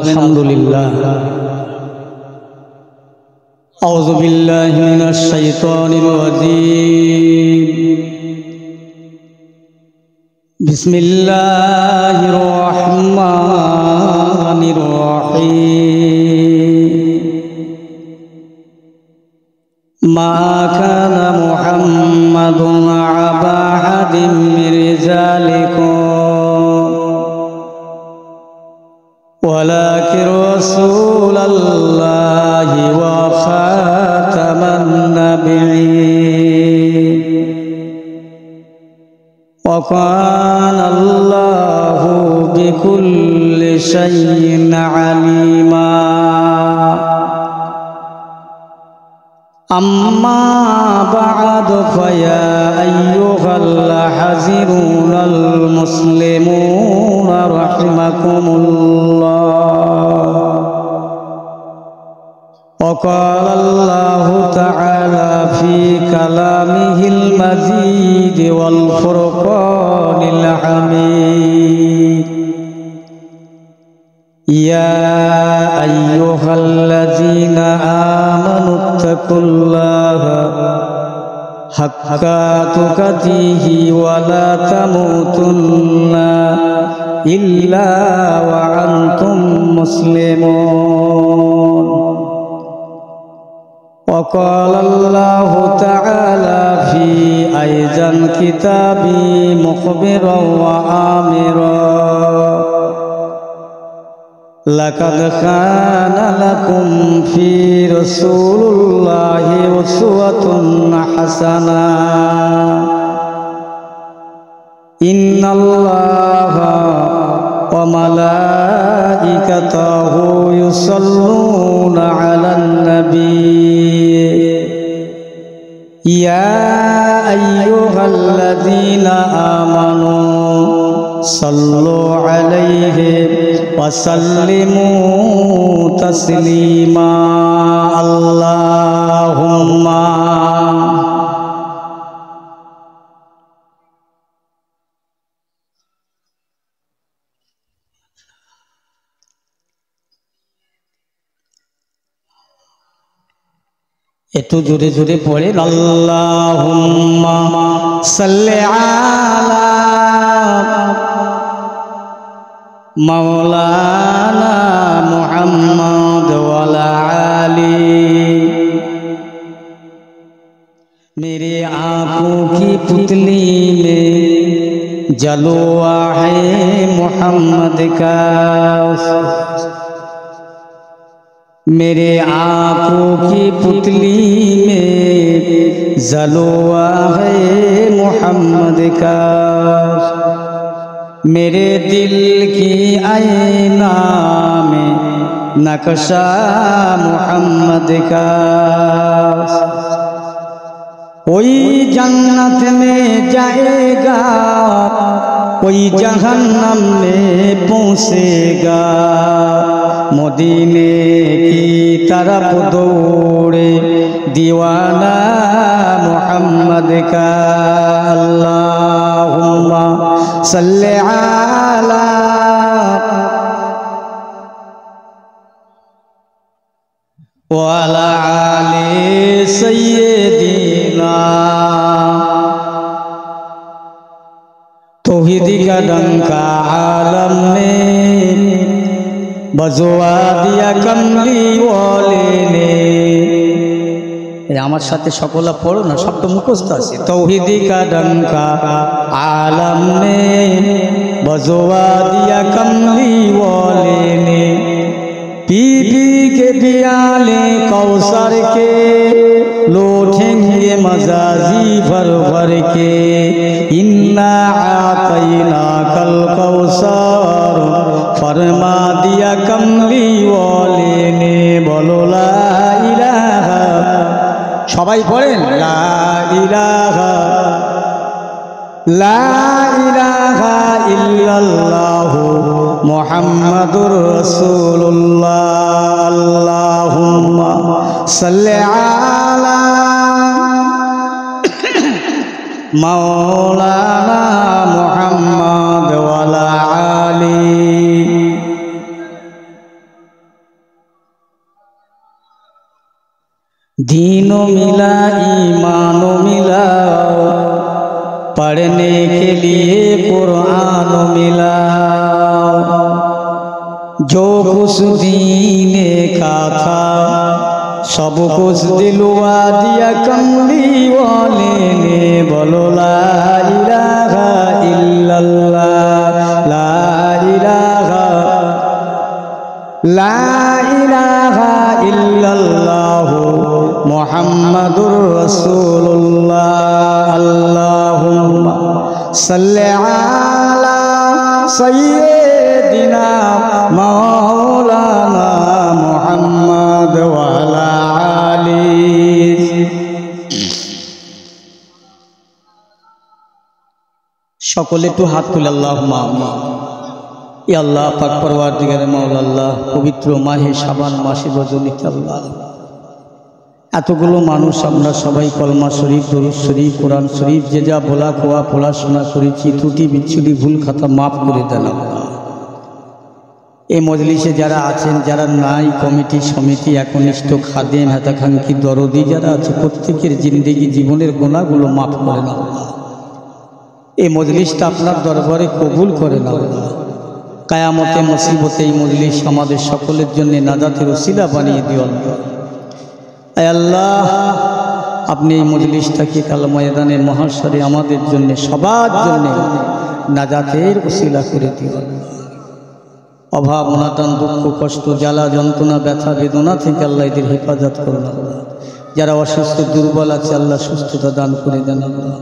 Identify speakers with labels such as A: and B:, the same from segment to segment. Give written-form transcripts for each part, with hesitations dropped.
A: আলহামদুলিল্লাহ আউযু বিল্লাহি মিনাশ শাইতানির রাজীম বিসমিল্লাহির রহমানির রহিম মা কানা মুহাম্মাদুন আবা আহাদিন মির রিজালিকুম ولكن رسول الله وخاتم النبيين وكان الله بكل شيء عليما أما بعد فيا أيها الحاضرون المسلمون رحمكم الله وقال الله تعالى في كلامه المجيد والفرقان الحميد يا أيها الذين آمنوا اتقوا الله حق تقاته ولا تموتن إلا وأنتم مسلمون وقال الله تعالى في أيضا كتابه مخبرا وآمرا لقد كان لكم في رسول الله أسوة حسنة إن الله وملائكته يصلون على النبي يا أيها الذين آمنوا صلوا عليه وسلموا تسليما اللهم একটু জোরে জোরে পড়েন আল্লাহুম্মা সাল্লি আলা मौलाना मुहम्मद वाला आली मेरे आँखों की पुतली में जलवा है मोहम्मद का मेरे आँखों की पुतली में जलवा है मोहम्मद का मेरे दिल की आईना में नक्शा मोहम्मद का कोई जन्नत में जाएगा कोई जहन्नम में पहुँचेगा मदीने की तरफ दौड़े दीवाना मोहम्मद का अल्लाहुम्मा सल्ले आला वाला आले सय्यदीना तौहीदी का डंका आलम में बजवा दिया कमली वाले ने আমার সাথে সকলা পড়ো না সব তো মুখস্থ আছে तौहीदी का डंका आलम में बजवा दिया कमली वाले ने पी पी के पियाले कौसर के लौटेंगे मजाजी भर भर के इन्ना आतैना कल कौसर फरमा दिया कमली वाले ने बोलो ला इलाहा সবাই পড়েন লা ইলাহা ইল্লাল্লাহু মুহাম্মাদুর রাসূলুল্লাহ আল্লাহুম্মা সাল্লি আলা মাওলানা মুহাম্মাদ ওয়া আলা আলি दीन मिला ईमान मिला, पढ़ने के लिए कुरान मिला। जो कुछ दीने का था सब कुछ दिलवा दिया कमली वाले ने। बोलो ला इलाहा इल्लल्लाह, ला इलाहा इल्लल्लाह मुहम्मदुर रसूलुल्लाह। अल्लाहुम्मा सल्लि अला सय्यिदिना मौलाना मुहम्मद व अला आलिहि। সকলে একটু হাত তুলে আল্লাহুম্মা আমিন। ইয়া আল্লাহ পাক পরওয়ারদিগারে মাওলা আল্লাহ, পবিত্র মাহে শাবান মাসে রজনীতে আল্লাহ এতগুলো মানুষ আমরা সবাই কলমা শরীফ, দরুদ শরীফ, কোরআন শরীফ যে যা বলা কোয়া পড়াশোনা করেছি, ত্রুটি বিচ্ছুটি ভুল খাতা মাফ করে দেন আল্লাহ। এই মজলিসে যারা আছেন, যারা নাই, কমিটি সমিতি একনিষ্ঠ খাদেম হেতাকাঙ্ক্ষী দরদি যারা আছে, প্রত্যেকের জিন্দেগি জীবনের গোনাগুলো মাফ করে না আল্লাহ। এই মজলিসটা আপনার দরবারে কবুল করে না আল্লাহ। কায়ামতে মুসিবতে এই মজলিস আমাদের সকলের জন্য নাজাতের ওসিলা বানিয়ে দিও আল্লাহ। আল্লাহ আপনি এই মজলিসটাকে কাল ময়দানে মহাশরে আমাদের জন্য সবার জন্য নাজাতের ওসিলা করে দিও আল্লাহ। অভাব অনাটন দুঃখ কষ্ট জ্বালা যন্ত্রণা ব্যথা বেদনা থেকে আল্লাহ এদের হেফাজত করুন আল্লাহ। যারা অসুস্থ দুর্বল আছে আল্লাহ সুস্থতা দান করে দেন আল্লাহ।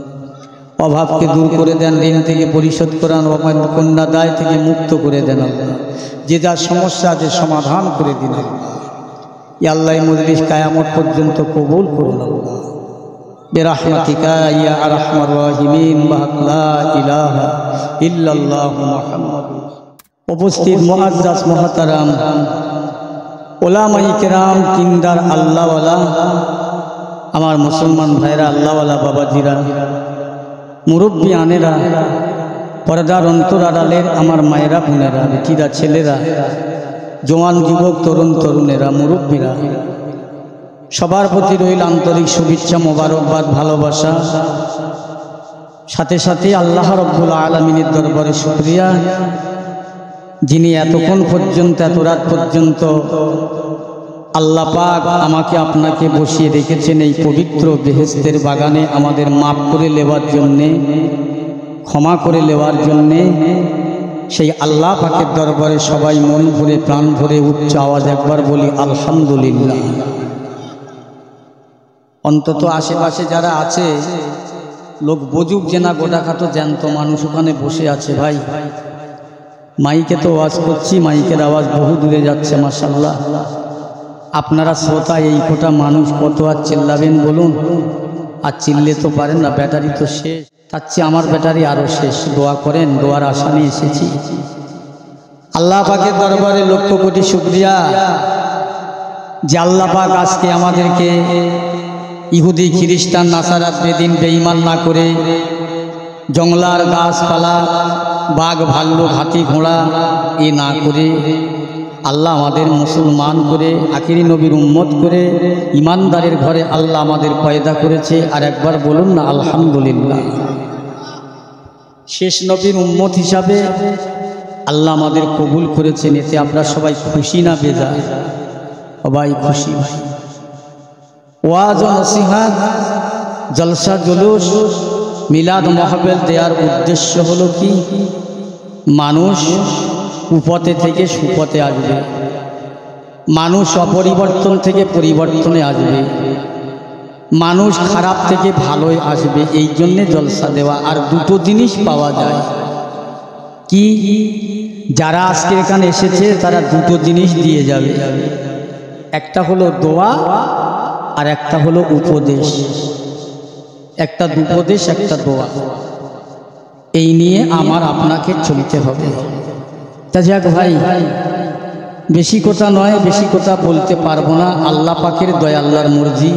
A: অভাবকে দূর করে দেন, ঋণ থেকে পরিশোধ করান, কন্যা দায় থেকে মুক্ত করে দেন আল্লাহ। যে যার সমস্যা আছে সমাধান করে দিন আল্লাহ। ইয়া আল্লাহ এই মজলিস কিয়ামত পর্যন্ত কবুল করুন আল্লাহ। বিরহমাতিকা ইয়া আরহামার রাহিমিন ওয়া লা ইলাহা ইল্লাল্লাহু মুহাম্মাদুর। উপস্থিত মুআজ্জাজ মুহতারাম উলামায়ে কেরাম, কিন্দার আল্লাহওয়ালা, আমার মুসলমান ভাইরা, আল্লাহওয়ালা বাবাজিরা, মুরব্বী আনেরা, পর্দার অন্তর আড়ালের আমার মায়েরা বোনেরা, বেটিরা ছেলেরা, জওয়ান যুবক তরুণ তরুণেরা, মুরব্বীরা, সবার প্রতি রইল আন্তরিক শুভেচ্ছা, মোবারকবাদ, ভালোবাসা। সাথে সাথে আল্লাহ রব্বুল আলামিনের দরবারে শুকরিয়া, যিনি এতক্ষণ পর্যন্ত, এত রাত পর্যন্ত আল্লাহ পাক আমাকে আপনাকে বসিয়ে রেখেছেন এই পবিত্র বেহেশতের বাগানে আমাদের মাফ করে নেওয়ার জন্যে, ক্ষমা করে নেওয়ার জন্যে। সেই আল্লাহ পাকের দরবারে সবাই মন ভরে প্রাণ ভরে উচ্চ আওয়াজ একবার বলি আলহামদুলিল্লাহ। অন্তত আশেপাশে যারা আছে লোক বুঝুক যে না গোটাখাটো জ্যান্ত মানুষ ওখানে বসে আছে। ভাই মাইকে তো আওয়াজ করছি, মাইকের আওয়াজ বহু দূরে যাচ্ছে মাশাআল্লাহ। আপনারা শ্রোতা এই কোটা মানুষ কত আর চিল্লাবেন বলুন? আর চিল্লে তো পারেন না, ব্যাটারি তো শেষ। তার চেয়ে আমার ব্যাটারি আরও শেষ। দোয়া করেন, দোয়ার আশা নিয়ে এসেছি। আল্লাহ পাকের দরবারে লক্ষ কোটি শুকরিয়া যে আল্লাহ পাক আজকে আমাদেরকে ইহুদি খ্রিস্টান নাসারাত বেদিন বেঈমান না করে, জঙ্গলার গাছপালা বাঘ ভাল্লুক হাতি ঘোড়া এ না করে আল্লাহ আমাদের মুসলমান করে, আখিরি নবীর উম্মত করে, ইমানদারের ঘরে আল্লাহ আমাদের পয়দা করেছে। আর একবার বলুন না আলহামদুলিল্লাহ। শেষ নবীর উম্মত হিসাবে আল্লাহ আমাদের কবুল করেছেন। এতে আমরা সবাই খুশি না বেজার? সবাই খুশি। ওয়াজ ও নসিহত, জলসা জুলুস, মিলাদ মাহফিল দেওয়ার উদ্দেশ্য হলো কি? মানুষ কুপথে থেকে সুপথে আসবে, মানুষ অপরিবর্তন থেকে পরিবর্তনে আসবে, মানুষ খারাপ থেকে ভালোই আসবে। এই জন্যে জলসা দেওয়া। আর দুটো জিনিস পাওয়া যায় কি? যারা আজকে এখানে এসেছে তারা দুটো জিনিস দিয়ে যাবে। একটা হলো দোয়া আর একটা হলো উপদেশ। একটা উপদেশ, একটা দোয়া। এই নিয়ে আমার আপনাকে চলতে হবে। তা যাক ভাই, বেশি কথা নয়, বেশি কথা বলতে পারবো না। আল্লাহ পাকের দয়া, আল্লাহর মর্জি,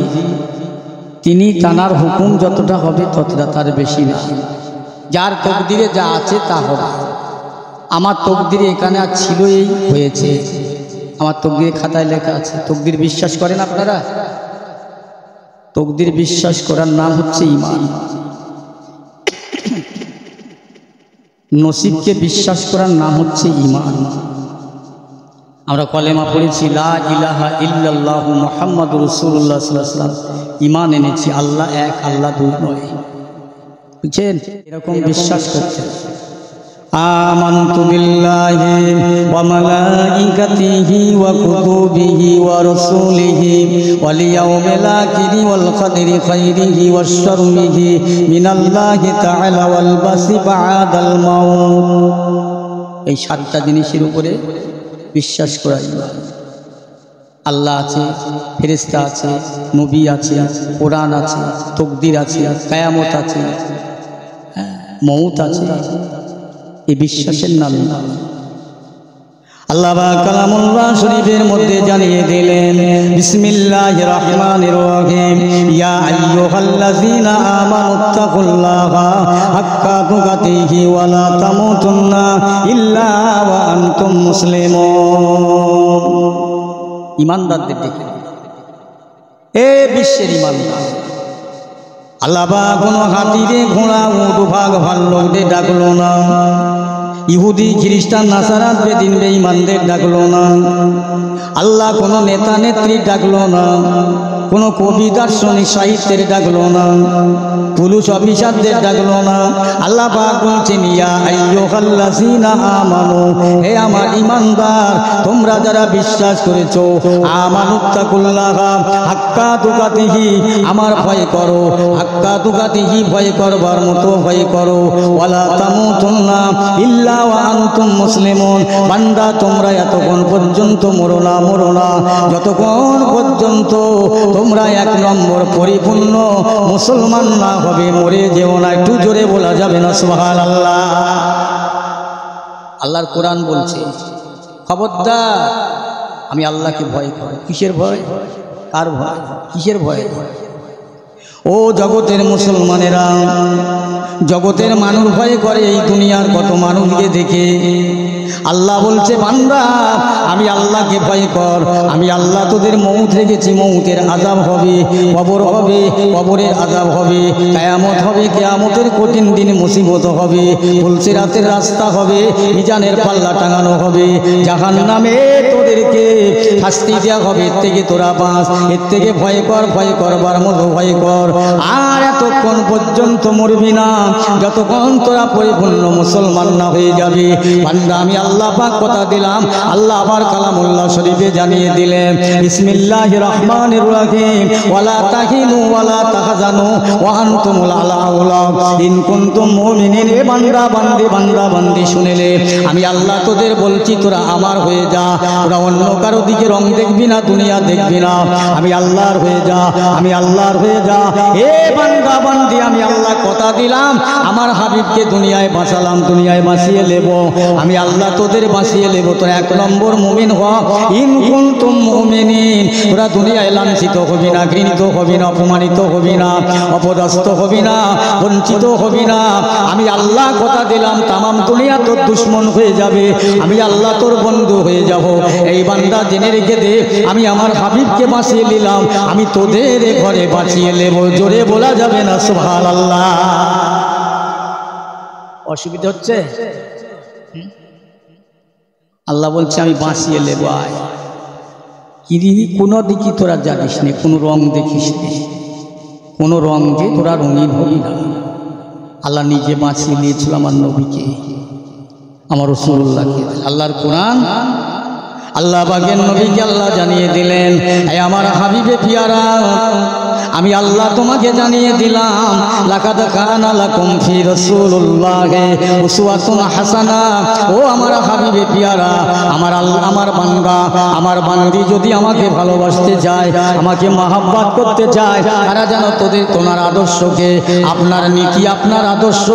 A: তিনি তানার হুকুম যতটা হবে ততটা, তার বেশি না। যার তকদিরে যা আছে তা হবে। আমার তকদিরে এখানে আর ছিল, এই হয়েছে। আমার তকদিরে খাতায় লেখা আছে। তকদির বিশ্বাস করেন আপনারা? তকদির বিশ্বাস করার নাম হচ্ছে ঈমান। নসিবকে বিশ্বাস করার নাম হচ্ছে ঈমান। আমরা কলেমা পড়েছি লা ইলাহা ইল্লাল্লাহু মুহাম্মাদুর রাসূলুল্লাহ সাল্লাল্লাহু আলাইহি ওয়াসাল্লাম, ঈমান এনেছি আল্লাহ এক, আল্লাহ দুই নয়। বুঝছেন? এরকম বিশ্বাস করতে আমানতু বিল্লাহি ওয়া মালাইকাতিহি ওয়া কুতুবিহি ওয়া রাসূলিহি ওয়াল ইয়াউমিল আখিরি ওয়াল কদরি খাইরিহি ওয়াশ শাররিহি মিনাল্লাহি তাআলা ওয়াল বাসি বা'দাল মাউত। এই সাতটা জিনিসের উপরে বিশ্বাস করা ঈমান। আল্লাহ আছে, ফেরেশতা আছে, নবী আছে, কোরআন আছে, তাকদীর আছে, কিয়ামত আছে, মউত আছে। এই বিশ্বাসের নাম আল্লাহ পাক কালামুল্লাহ শরীফের মধ্যে জানিয়ে দিলেন, বিসমিল্লাহির রহমানির রহিম, ইয়া আইয়ুহাল্লাযীনা আমানুত্তাকুল্লাহা হাক্কা তুকাতিহি ওয়া লা তামুতুন্না ইল্লা ওয়া আনতুম মুসলিমুন। ঈমানদারদের দেখে এ বিশ্বের ঈমানদার। আল্লাহ পাক কোনো হাতিরে ঘোড়া উট ভাগ ভাল্লুকদের ডাকলো না, ইহুদি খ্রিস্টান নাসারাত বেদিন বেঈমানদের ডাকলো না, আল্লাহ কোনো নেতা নেত্রী ডাকলো না, কোনো কবি দার্শনিক সাহিত্যের ডাকলো না, পুলিশ অফিসারদের ডাকলো না। আল্লাহ পাক বলছেন, ইয়া আইয়ুহাল্লাযীনা আমানু, হে আমার ঈমানদার, তোমরা যারা বিশ্বাস করেছো, আমানুত্তাকুল্লাহা হাক্কা তুকাতিহি, আমার ভয় করো, হাক্কা তুকাতিহি ভয় করবার মতো ভয় করো, ওয়ালা তামুতুন্না ইল্লা ওয়া আনতুম মুসলিমুন। বান্দা তোমরা এতক্ষণ পর্যন্ত মরো না যতক্ষণ পর্যন্ত তোমরা এক নম্বর পরিপূর্ণ মুসলমান না হবে, মরে যেও না। একটু জোরে বলা যাবে না সুবহানাল্লাহ। আল্লাহর কোরআন বলছে, খবরদার আমি আল্লাহকে ভয় করি। কিসের ভয়? কার ভয়? কিসের ভয়? ও জগতের মুসলমানেরা, জগতের মানুষ ভয় করে এই দুনিয়ার কত মানুষকে দেখে। আল্লাহ বলছে, বান্দা আমি আল্লাহকে ভয় কর। আমি আল্লাহ তোদের মউত রেখেছি, মউতের আযাব হবে, কবর হবে, কবরের আযাব হবে, কিয়ামত হবে, কিয়ামতের কঠিন দিন মুসিবত হবে, পুলসিরাতের রাস্তা হবে, মিজানের পাল্লা টাঙানো হবে, জাহান্নামে তোদেরকে শাস্তি দেওয়া হবে। এর থেকে তোরা বাঁচ, এর থেকে ভয় কর, ভয় করবার মতো ভয় কর। আর এতক্ষণ পর্যন্ত মরবি না যতক্ষণ তোরা পরিপূর্ণ মুসলমান না হয়ে যাবে। বান্দা আমি আল্লাহ পাক কথা দিলাম। আল্লাহ আবার কালামুল্লাহ শরীফে জানিয়ে দিলেন, বিসমিল্লাহির রহমানির রহিম, ওয়ালা তাহিনু ওয়ালা তাহজানু ওয়া আনতুমুল আ'লাউনা ইন কুনতুম মুমিনিন। এ বান্দা বান্দি শুনেলে, আমি আল্লাহ তোদের বলছি, তোরা আমার হয়ে যা। তোরা অন্য কারো দিকে রং দেখবি না, দুনিয়া দেখবি না, আমি আল্লাহর হয়ে যা, আমি আল্লাহর হয়ে যা। এ বান্দা বান্দি, আমি আল্লাহ কথা দিলাম, আমার হাবিবকে দুনিয়ায় বাঁচালাম, দুনিয়ায় বাঁচিয়ে নেব। আমি আল্লাহ তোদের বাঁচিয়ে নেব। তোরা এক নম্বর মুমিন হ। ইন কুনতুম মুমিনিন, তোরা দুনিয়ায় লাঞ্ছিত হবি না, ঘৃণিত হবি না, অপমানিত হবি না, অপদস্থ হবি না, বঞ্চিত হবি না। আমি আল্লাহ কথা দিলাম, তামাম দুনিয়া তোর দুশ্মন হয়ে যাবে, আমি আল্লাহ তোর বন্ধু হয়ে যাব। এই বান্দা জেনে রেখে দে, আমি আমার হাবিবকে বাঁচিয়ে নিলাম, আমি তোদের ঘরে বাঁচিয়ে নেব। জোরে বলা যাবে না সুবহানাল্লাহ। অসুবিধা হচ্ছে? আল্লাহ বলছে, আমি বাঁচিয়ে নেব। আয় কোনো দিকে তোরা জানিস নে, কোনো রং দেখিস নে, কোনো রং দিয়ে তোরা রঙিন হবি না। আল্লাহ নিজে বাঁচিয়ে নিয়েছিল আমার নবীকে, আমার রাসূলুল্লাহকে। আল্লাহর কোরআন, আল্লাহ পাকের নবীকে আল্লাহ জানিয়ে দিলেন, হে আমার হাবিবে পিয়ারা, আমি আল্লাহ তোমাকে জানিয়ে দিলাম, লাকাদ কানা লাকুম ফি রাসূলিল্লাহি উসওয়াতুন হাসানা। ও আমার হাবিবে পিয়ারা, আমার বান্দা, আমার বান্দি যদি আমাকে ভালোবাসতে চায়, আমাকে মহব্বত করতে চায়, তারা যেন তোমার আদর্শকে, আপনার নীতি, আপনার আদর্শ,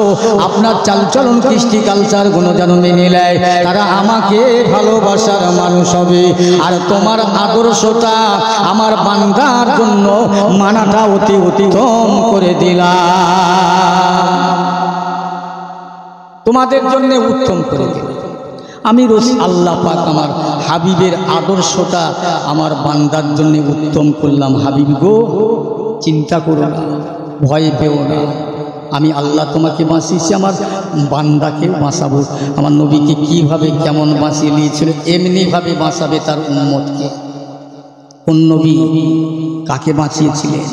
A: আপনার চালচলন, কৃষ্টি, কালচার গুলো যেন মেনে নেয়, তারা আমাকে ভালোবাসার মানুষ হবে। আর তোমার আদর্শটা আমার বান্দার জন্য মানাটা অতি উত্তম করে দিলাম, তোমাদের জন্য উত্তম করে দিলাম। আমি আল্লাহ পাক আমার হাবিবের আদর্শটা আমার বান্দার জন্য উত্তম করলাম। হাবিব গো, চিন্তা করো না, ভয় পেও না, আমি আল্লাহ তোমাকে বাঁচিয়েছি, আমার বান্দাকে বাঁচাবো। আমার নবীকে কিভাবে কেমন বাঁচিয়ে নিয়েছিল, এমনিভাবে বাঁচাবে তার উম্মতকে। কোন নবী কাকে বাঁচিয়েছিলেন?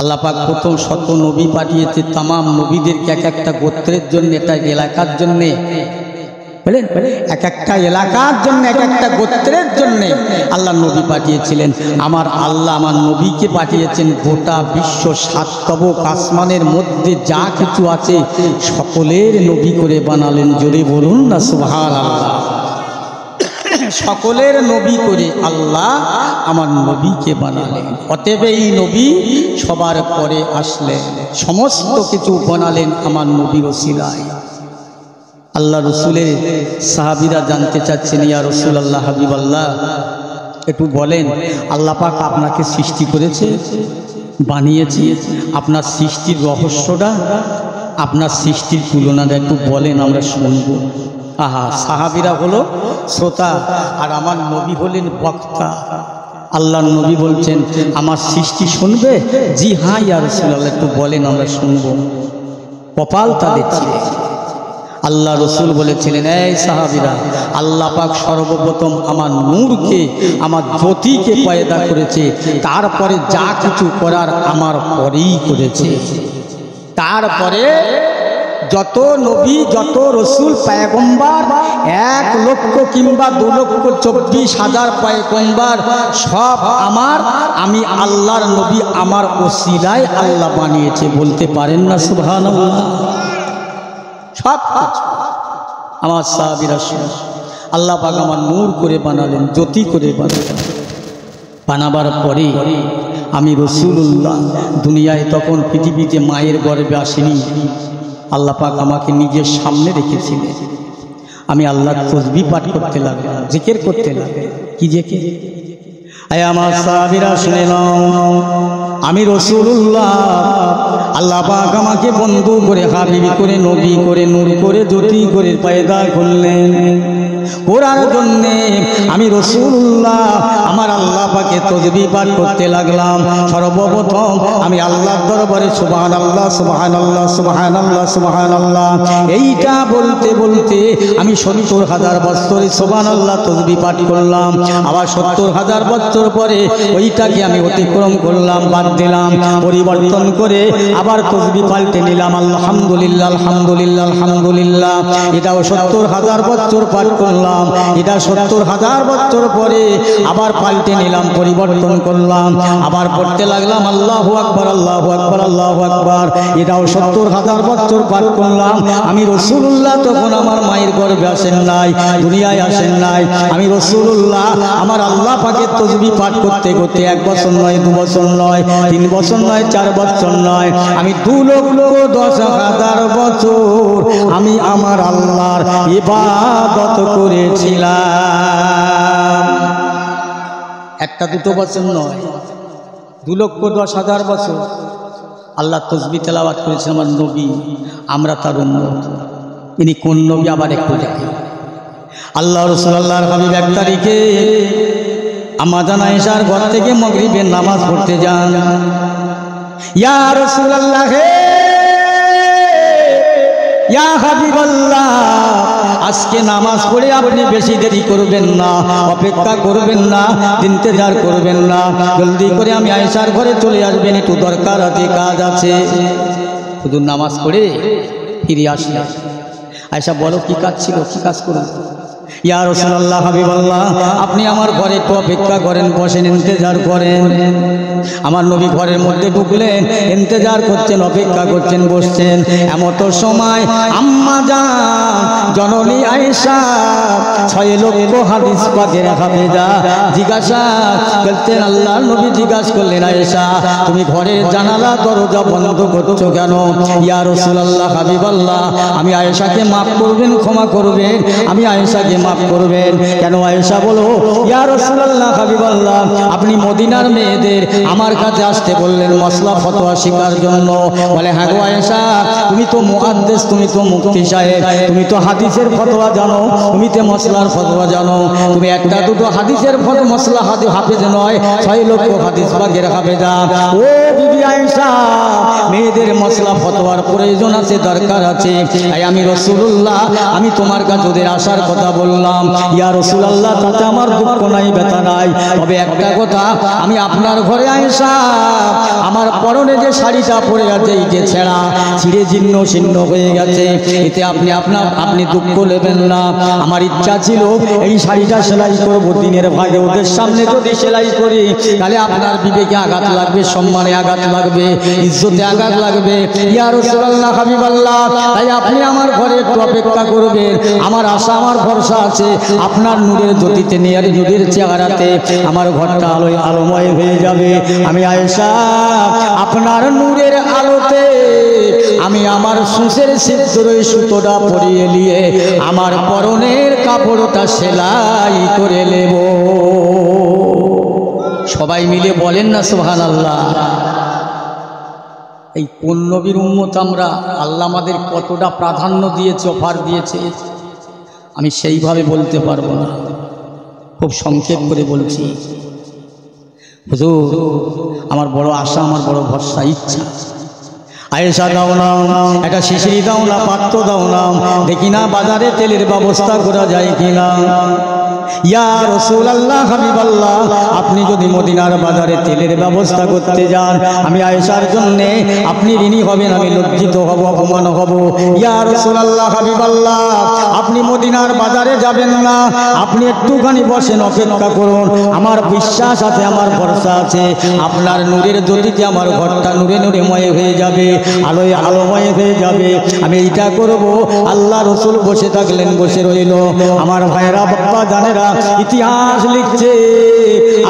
A: আল্লাহ পাক প্রথম শত নবী পাঠিয়েছে তামাম নবীদেরকে এক একটা গোত্রের জন্য, একটা এলাকার জন্যে, বলেন এক একটা এলাকার জন্য, এক একটা গোত্রের জন্য আল্লাহ নবী পাঠিয়েছিলেন। আমার আল্লাহ আমার নবীকে পাঠিয়েছেন গোটা বিশ্ব, সাত তবক আসমানের মধ্যে যা কিছু আছে সকলের নবী করে বানালেন। জোরে বলুন না সুবহানাল্লাহ। সকলের নবী করে আল্লাহ আমার নবীকে বানালেন। অতএব এই নবী সবার পরে আসলেন, সমস্ত কিছু বানালেন আমার নবীর ওসিলায়। আল্লাহ রসুলের সাহাবীরা জানতে চাচ্ছেন, ইয়া রাসূলুল্লাহ, হাবিবাল্লাহ, একটু বলেন আল্লাহ পাক আপনাকে সৃষ্টি করেছে, বানিয়েছে, আপনার সৃষ্টির রহস্যটা, আপনার সৃষ্টির তুলনাটা একটু বলেন, আমরা শুনব। আহা, সাহাবীরা হলো শ্রোতা আর আমার নবী হলেন বক্তা। আল্লাহর নবী বলছেন আমার সৃষ্টি শুনবে? জি হ্যাঁ ইয়া রাসূলুল্লাহ, একটু বলেন, আমরা শুনব। কপাল তাদের ছিল। আল্লাহ রসুল বলেছিলেন, এই সাহাবীরা, আল্লাহ পাক সর্বপ্রথম আমার নূরকে, আমার জ্যোতিকে পয়দা করেছে, তারপরে যা কিছু করার আমার পরেই করেছে। তারপরে যত নবী, যত রসুল, পয়গম্বর, 1 লক্ষ কিংবা 2,24,000 পয়গম্বর সব আমার, আমি আল্লাহর নবী আমার ওসিলায় আল্লাহ বানিয়েছে। বলতে পারেন না সুবহানাল্লাহ? সব আমার সাহাবীরা আল্লাহ পাক আমার নূর করে বানালেন, জ্যোতি করে বানালেন। বানাবার পরে আমি রাসূলুল্লাহ দুনিয়ায় তখন পৃথিবীতে মায়ের গর্ভে আসেনি, আল্লাহ পাক আমাকে নিজের সামনে রেখেছিলেন। আমি আল্লাহর তাসবিহ পাঠ করতে লাগলাম, জিকির করতে লাগলাম। কি জিকির? আয় আমার সাহাবীরা শুনে নাও, আমি রাসূলুল্লাহ, আল্লাহ পাক আমাকে বন্ধু করে, হাবিব করে, নবী করে, নূর করে, জ্যোতি করে পয়দা করলেন ওরার জন্যে। আমি রাসূলুল্লাহ আমার আল্লাহ পাকে তাসবিহ পাঠ করতে লাগলাম। সর্বপ্রথম আমি আল্লাহর দরবারে সুবহানাল্লাহ, সুবহানাল্লাহ, সুবহানাল্লাহ, সুবহানাল্লাহ এইটা বলতে বলতে আমি 70,000 বছর সুবহানাল্লাহ তাসবিহ পাঠ করলাম। আবার 70,000 বছর পরে ওইটাকে আমি অতিক্রম করলাম, বাদ দিলাম, পরিবর্তন করে আবার তাসবিহ পাল্টে নিলাম। আলহামদুলিল্লাহ, আলহামদুলিল্লাহ, আলহামদুলিল্লাহ। এটাও 70,000 বছর পাঠ করলাম। এটা 70,000 বছর পরে আবার পাল্টে নিলাম, পরিবর্তন করলাম, আবার পড়তে লাগলাম আল্লাহু আকবার, আল্লাহু আকবার, আল্লাহু আকবার। এটাও 70,000 বছর পাঠ করলাম। আমি রাসূলুল্লাহ তখন আমার মায়ের গর্ভে আসেন নাই, দুনিয়ায় আসেন নাই। আমি রাসূলুল্লাহ আমার আল্লাহ পাকের তাসবিহ পাঠ করতে করতে 1 বছর নয়, 2 বছর নয়, 3 বছর নয়, 4 বছর নয়, আমি 2,10,000 বছর আমি আমার আল্লাহর ইবাদত করেছিলাম। 1-2 বছর নয়, 2,10,000 বছর আল্লাহ তাসবিহ তেলাওয়াত করেছেন আমার নবী, আমরা তার উম্মত। ইনি কোন নবী আবার একটু দেখি। আল্লাহ রাসূলুল্লাহর হাবিব 1 তারিখে আম্মা জান আয়েশার ঘর থেকে মাগরিবের নামাজ পড়তে যান। ইয়া রাসূলুল্লাহ, ইয়া হাবিবাল্লাহ, আজকে নামাজ পড়ে আপনি বেশি দেরি করবেন না, অপেক্ষা করবেন না, ইন্তজার করবেন না, জলদি করে আমি আয়েশার ঘরে চলে আসবেন, একটু দরকার আছে, কাজ আছে। শুধু নামাজ পড়ে ফিরে আসলেন। আয়েশা বলো কি কাজ ছিল, কি কাজ করুন? ইয়া রাসূলুল্লাহ, হাবিবাল্লাহ, আপনি আমার ঘরে একটু অপেক্ষা করেন, বসেন, ইন্তজার করেন। আমার নবী ঘরের মধ্যে ঢুকলেন, ইন্তজার করছেন, অপেক্ষা করছেন, বসছেন। এমত সময় আম্মা জান জননী আয়েশা 6 লক্ষ হাদিস পাকের হাফেজা জিজ্ঞাসা করতেন। আল্লাহর নবী জিজ্ঞাসা করলেন, আয়েশা তুমি ঘরের জানালা দরজা বন্ধ করছো কেন? ইয়া রাসূলুল্লাহ, হাবিবাল্লাহ, আমি আয়েশাকে মাফ করবেন, ক্ষমা করবেন, আমি আয়েশাকে মাফ মাফ করবেন। কেন আয়েশা বলো, ইয়া রাসূলুল্লাহ হাবিবাল্লাহ, আপনি মদিনার মেয়েদের আমার কাছে আসতে বললেন মসলা ফতোয়া শেখার জন্য। বলে হ্যাঁ গো আয়েশা, তুমি তো মুহাদ্দিস, তুমি তো মুফতি সাহেব, তুমি তো হাদিসের ফতোয়া জানো, তুমি তো মসলার ফতোয়া জানো। তুমি একটা দুটো হাদিসের মসলা হাফেজ নয়, 6 লক্ষ হাদিস পাকের হাফেজা। ও বিবি আয়েশা, মেয়েদের মসলা ফতোয়ার প্রয়োজন আছে, দরকার আছে। তাই আমি রাসূলুল্লাহ, আমি তোমার কাছে ওদের আসার কথা বললাম। ইয়া রাসূলুল্লাহ, তাতে আমার দুঃখ নাই, ব্যথা নাই, তবে একটা কথা, আমি আপনার ঘরে আয়েশা, আমার পরনে যে শাড়িটা পরে আছে, এই যে ছেঁড়া, ছিঁড়ে জীর্ণ শীর্ণ হয়ে গেছে, এতে আপনি দুঃখ নেবেন না। আমার ইচ্ছা ছিল এই শাড়িটা সেলাই করবো দিনের ভাগে, ওদের সামনে যদি সেলাই করি তাহলে আপনার বিবেকে আঘাত লাগবে, সম্মানে আঘাত লাগবে, ইজ্জতে আঘাত লাগবে। ইয়া রাসূলুল্লাহ হাবিবাল্লাহ, তাই আপনি আমার ঘরে একটু অপেক্ষা করবেন। আমার আশা, আমার ভরসা আছে, আপনার নূরের জ্যোতিতে নিয়ে নূরের চেহারাতে আমার ঘরটা আলোয় আলোময় হয়ে যাবে। আমি আয়েশা, আপনার নূরের আলোতে আমি আমার সুসের সিদ্ধর সুতোটা পরিয়ে নিয়ে আমার পরনের কাপড়টা সেলাই করে নেব। সবাই মিলে বলেন না সুবহানাল্লাহ। এই কোন নবীর উম্মত আমরা, আল্লাহ আমাদের কতটা প্রাধান্য দিয়েছে, অফার দিয়েছে, আমি সেইভাবে বলতে পারবো না, খুব সংক্ষেপ করে বলছি। হুজুর, আমার বড় আশা, আমার বড় ভরসা, ইচ্ছা, আয়েশা দাও না, একটা শিশিরি দাও না, পাত্র দাও না, দেখি না বাজারে তেলের ব্যবস্থা করা যায় কিনা। ইয়া রাসূলুল্লাহ হাবিবাল্লাহ, আপনি যদি মদিনার বাজারে তেলের ব্যবস্থা করতে যান, আমি আয়েশার জন্য আপনি ঋণী হবেন, আমি লজ্জিত হব, অপমান হব। ইয়া রাসূলুল্লাহ হাবিবাল্লাহ, আপনি মদিনার বাজারে যাবেন না, আপনি একটুখানি বসেন, অপেক্ষা করুন। আমার বিশ্বাস আছে, আমার ভরসা আছে, আপনার নূরের জ্যোতিতে আমার ঘরটা নূরে নূরেময় হয়ে যাবে, আলোয় আলোময় হয়ে যাবে। আমি এইটা করব। আল্লাহ রাসূল বসে থাকলেন, বসে রইল। আমার ভাইরা, বাবা জানেরা, ইতিহাস লিখছে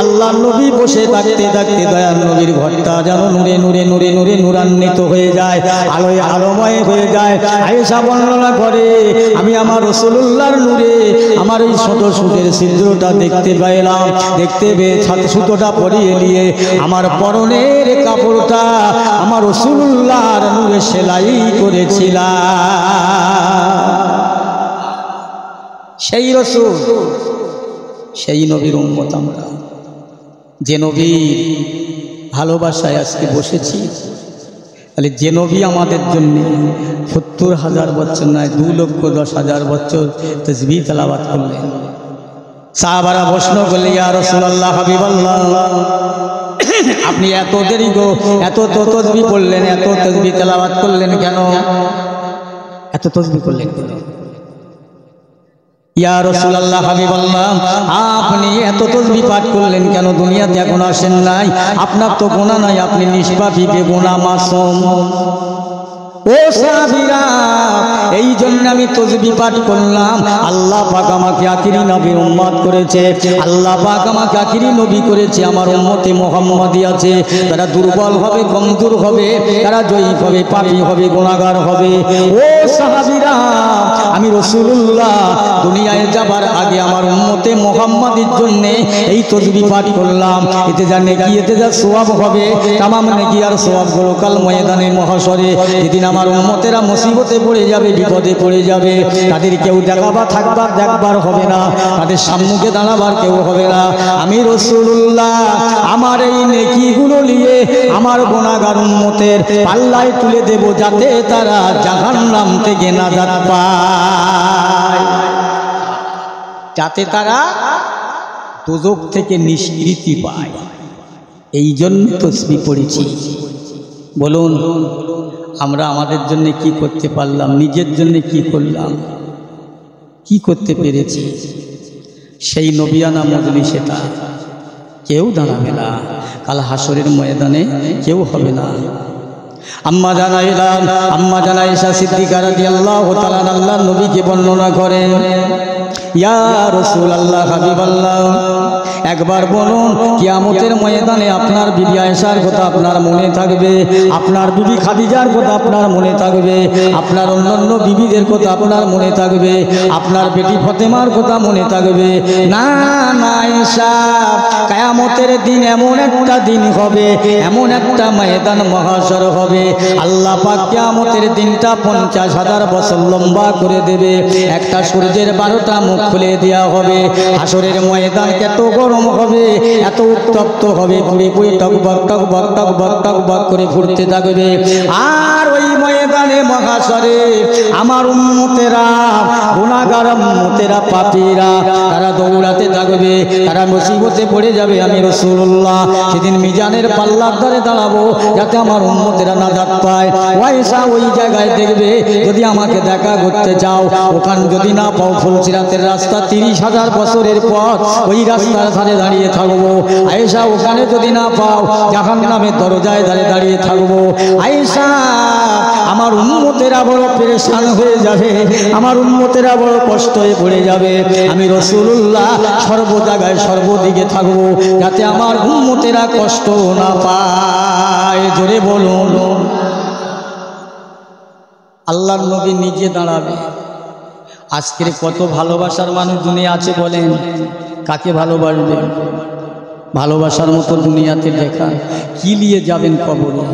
A: আল্লাহ নবী বসে থাকতে থাকতে দয়াল নবীর ঘরটা যেন নূরে নূরে নূরে নূরে নূরান্বিত হয়ে যায়, আলোয় আলোময় হয়ে যায়। আয়েশা বর্ণনা করে, আমি আমার রাসূলুল্লাহর নূরে আমার এই ছোট সুতের ছিদ্রটা দেখতে পেলাম, দেখতে পেয়ে সুতোটা পরিয়ে নিয়ে আমার পরনের কাপড়টা আমার রাসূলুল্লাহর নূরে সেলাই করেছিলাম। সেই রাসূল, সেই নবীর উম্মত আমরা, যে নবীর ভালোবাসায় আজকে বসেছি। তাহলে যে নবী আমাদের জন্য ৭০,০০০ বছর নয়, ২,১০,০০০ বছর তাসবিহ তেলাওয়াত করলেন। সাহাবারা প্রশ্ন করলেন, ইয়া রাসূলুল্লাহ হাবিবাল্লাহ, আপনি এত দেরি গো, এত তাসবিহ পড়লেন, এত তাসবিহ তেলাওয়াত করলেন কেন? এত তাসবিহ করলেন কেন? ইয়া রাসূলুল্লাহ হাবিবাল্লাহ, আপনি এত তাসবিহ পাঠ করলেন কেন? দুনিয়াতে এখন আসেন নাই, আপনার তো গুনাহ নাই, আপনি নিষ্পাপী, বেগুনাহ, মাসুম। ও সাহাবীরা, এই জন্য আমি তাসবিহ পাঠ করলাম। আল্লাহ পাক আমাকে আখিরি নবীর উম্মত করেছে, আল্লাহ পাক আমাকে আখিরি নবী করেছে। আমার উম্মতে মুহাম্মাদি আছে, তারা দুর্বল হবে, কমজোর হবে, তারা জয়ীফ হবে, পাপী হবে, গুনাহগার হবে। ও সাহাবীরা, আমি রাসূলুল্লাহ দুনিয়ায় যাবার আগে আমার উম্মতে মুহাম্মাদির জন্য এই তাসবিহ পাঠ করলাম। এতে যা নেকি, এতে যা সওয়াব হবে, তামাম নেকি আর সওয়াবগুলো কাল ময়দানে মহাশরে, যেদিন আমার উম্মতেরা মুসিবতে পড়ে যাবে, বিপদে পড়ে যাবে, তাদের কেউ দেখবার হবে না, তাদের সম্মুখে দাঁড়াবার কেউ হবে না। আমি রাসূলুল্লাহ আমার এই নেকিগুলো নিয়ে আমার গুনাহগার উম্মতের পাল্লায় তুলে দেব, যাতে তারা জাহান্নাম থেকে নাজাত পায়, যাতে তারা দোজখ থেকে নিষ্কৃতি পায়। এই জন্য তাসবিহ পড়েছি। বলুন, আমরা আমাদের জন্য কি করতে পারলাম? নিজের জন্য কি করলাম? কি করতে পেরেছি? সেই নবিয়ানা মজলিসেটা কেউ দাঁড়াবে না, কাল হাসরের ময়দানে কেউ হবে না। আম্মা জানা আয়েশা সিদ্দিকা রাদিয়াল্লাহু তাআলা আল্লাহর নবীকে বর্ণনা করেন, ইয়া রাসূলুল্লাহ হাবিবাল্লাহ, একবার বলুন কিয়ামতের ময়দানে আপনার বিবি আয়েশার কথা আপনার মনে থাকবে, আপনার বিবি খাদিজার কথা আপনার মনে থাকবে, আপনার অন্যান্য বিবিদের কথা আপনার মনে থাকবে, আপনার বেটি ফাতেমার কথা মনে থাকবে না? না আয়েশা, কিয়ামতের দিন এমন একটা দিন হবে, এমন একটা ময়দান মহাশর হবে, আল্লাহ পাক কিয়ামতের দিনটা 50,000 বছর লম্বা করে দেবে। একটা সূর্যের 12টা মুখ খুলে দেওয়া হবে। হাসরের ময়দান এত গরম হবে, এত উত্তপ্ত হবে, পুড়ে পুড়ে টকবক টকবক টকবক টকবক করে ফুটতে থাকবে। আর ওই ময়দানে মহাশরে আমার উম্মতেরা, গুনাহগার উম্মতেরা, পাপীরা, তারা দৌড়াতে থাকবে, তারা মুসিবতে পড়ে যাবে। আমি রাসূলুল্লাহ সেদিন মিজানের পাল্লার ধারে দাঁড়াবো যাতে আমার উম্মতেরা নাজাত পায়। আয়েশা ওই জায়গায় দেখবে, যদি আমাকে দেখা করতে যাও, ওখানে যদি না পাও, ফুলসিরাতের রাস্তা 30,000 বছরের পথ, ওই রাস্তার ধারে দাঁড়িয়ে থাকবো। আয়েশা ওখানে যদি না পাও, জাহান্নামের দরজায় দাঁড়িয়ে থাকবো। আয়েশা, আমার উম্মতেরা বড় পেরেশান হয়ে যাবে, আমার উম্মতেরা বড় কষ্ট হয়ে পড়ে যাবে। আমি রাসূলুল্লাহ সর্ব জায়গায় সর্বদিকে থাকবো যাতে আমার উম্মতেরা কষ্ট না পায়। জোরে বলুন। আল্লাহর নবী নিজে দাঁড়াবে। আজকের কত ভালোবাসার মানুষ দুনিয়া আছে বলেন, কাকে ভালোবাসবেন? ভালোবাসার মতো দুনিয়াতে দেখা কি নিয়ে যাবেন কবরে?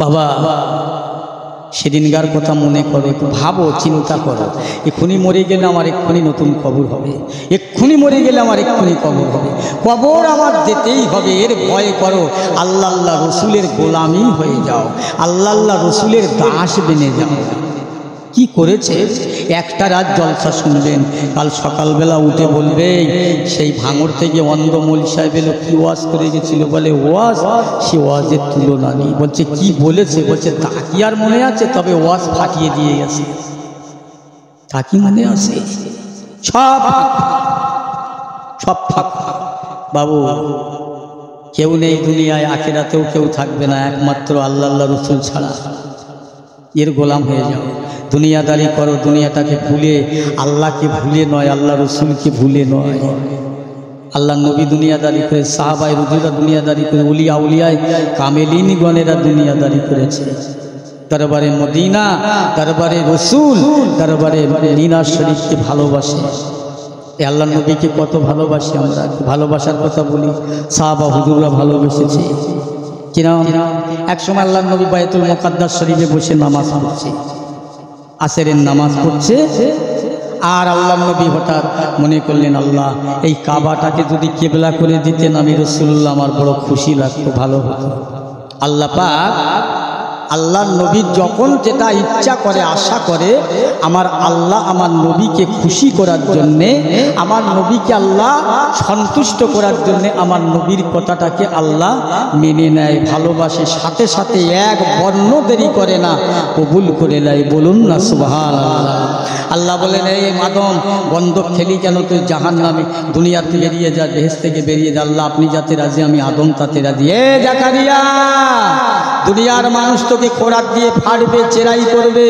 A: বাবা, সেদিনকার কথা মনে করো, একটু ভাবো, চিন্তা করো। এক্ষুনি মরে গেলে আমার এক্ষুনি নতুন কবর হবে, এক্ষুনি মরে গেলে আমার এক্ষুনি কবর হবে, কবর আমার যেতেই হবে। এর ভয় করো, আল্লাহ আল্লাহ রসুলের গোলামি হয়ে যাও, আল্লাহ আল্লাহ রসুলের দাস বেনে যাও। কি করেছে? একটা রাত জলসা শুনবেন, কাল সকালবেলা উঠে বলবে সেই ভাঙড় থেকে অন্ধমল সাহেব এলো, কি ওয়াজ করে গেছিল, বলে ওয়াজ, সে ওয়াজের তুলনা নেই। বলছে কি বলেছে? বলছে তা কি আর মনে আছে, তবে ওয়াজ ফাটিয়ে দিয়ে গেছে। তা কি মনে আছে? সব ফাঁক। বাবু, কেউ নেই দুনিয়ায়, আখিরাতেও কেউ থাকবে না, একমাত্র আল্লাহ আল্লাহ রসুল ছাড়া। এর গোলাম হয়ে যাও। দুনিয়াদারি করো, দুনিয়াটাকে ভুলে, আল্লাহকে ভুলে নয়, আল্লাহ রসুলকে ভুলে নয়। আল্লাহ নবী দুনিয়াদারি করে, সাহাবায়ে রুজুরা দুনিয়াদারি করে, উলিয়া উলিয়ায় কামেলিনগণেরা দুনিয়াদারি করেছে। দরবারে মদিনা, দরবারে রসুল, দরবারে মদিনা শরীফকে ভালোবাসে। এই আল্লাহ নবীকে কত ভালোবাসি আমরা, ভালোবাসার কথা বলি। সাহাবা হুজুররা ভালোবেসেছে কিরম? একসময় আল্লাহ নবী বায়তুল মুকাদ্দাস শরীফে বসে নামাজ পড়ছে, আসরের নামাজ পড়ছে, আর আল্লাহ নবী হঠাৎ মনে করলেন, আল্লাহ এই কাবাটাকে যদি কেবলা করে দিতেন আমি রাসূলুল্লাহ, আমার বড় খুশি লাগতো, ভালো হতো। আল্লাহ পাক আল্লাহর নবী যখন যেটা ইচ্ছা করে, আশা করে, আমার আল্লাহ আমার নবীকে খুশি করার জন্যে, আমার নবীকে আল্লাহ সন্তুষ্ট করার জন্যে আমার নবীর কথাটাকে আল্লাহ মেনে নেয়, ভালোবাসে, সাথে সাথে এক বর্ণ দেরি করে না, কবুল করে নেয়। বলুন না সুবহানাল্লাহ। আল্লাহ বলেন, এই আদম বন্ধক খেলি কেন, তুই জাহান্নামে, দুনিয়াতে বেরিয়ে যা, বেহেশত থেকে বেরিয়ে যা। আল্লাহ আপনি যাতে রাজি, আমি আদম তাতে রাজি। এ জাকারিয়া, দুনিয়ার মানুষ তোকে খোরাক দিয়ে ফাড়বে, চেরাই করবে,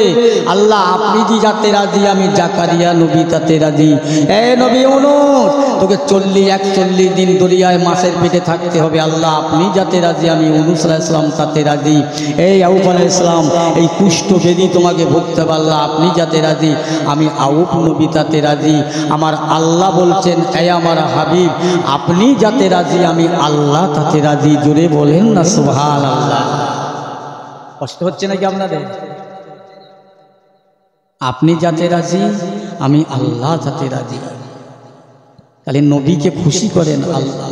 A: আল্লাহ আপনি যে যাতে রাজি, আমি জাকারিয়া নবী তাতে রাজি। এ নবী ইউনূস, তোকে 41 দিন দরিয়ায় মাছের পেটে থাকতে হবে, আল্লাহ আপনি যাতে রাজি, আমি ইউনূস আলাইহিস সালাম তাতে রাজি। এই আউফ আলাইহিস সালাম, এই কুষ্ঠ বেদি তোমাকে ভুগতে হবে, আল্লাহ আপনি যাতে রাজি, আমি আউফ নবী তাতে রাজি। আমার আল্লাহ বলছেন, এ আমার হাবিব আপনি যাতে রাজি, আমি আল্লাহ তাতে রাজি। জোরে বলেন না সুবহানাল্লাহ। কষ্ট হচ্ছে নাকি আপনাদের? আপনি যাতে রাজি, আমি আল্লাহ যাতে রাজি। তাহলে নবীকে খুশি করেন আল্লাহ,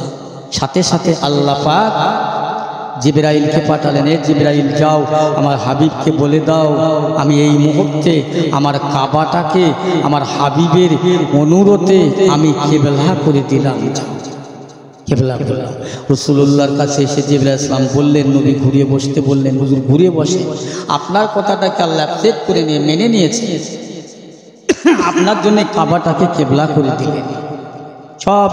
A: সাথে সাথে আল্লাহ পাক জিবরাইলকে পাঠালেন, এ জিবরাইল যাও আমার হাবিবকে বলে দাও, আমি এই মুহূর্তে আমার কাবাটাকে আমার হাবিবের অনুরোধে আমি কেবলা করে দিলাম। কেবলা করলাম। রাসূলুল্লাহর কাছে এসে জিবরাইল ইসলাম বললেন, নবী ঘুরিয়ে বসতে বললেন। হুজুর ঘুরে বসে, আপনার কথাটাকে আল্লাহ অ্যাকসেপ্ট করে নিয়ে মেনে নিয়েছে, আপনার জন্য কাবাটাকে কেবলা করে দিলেন। সব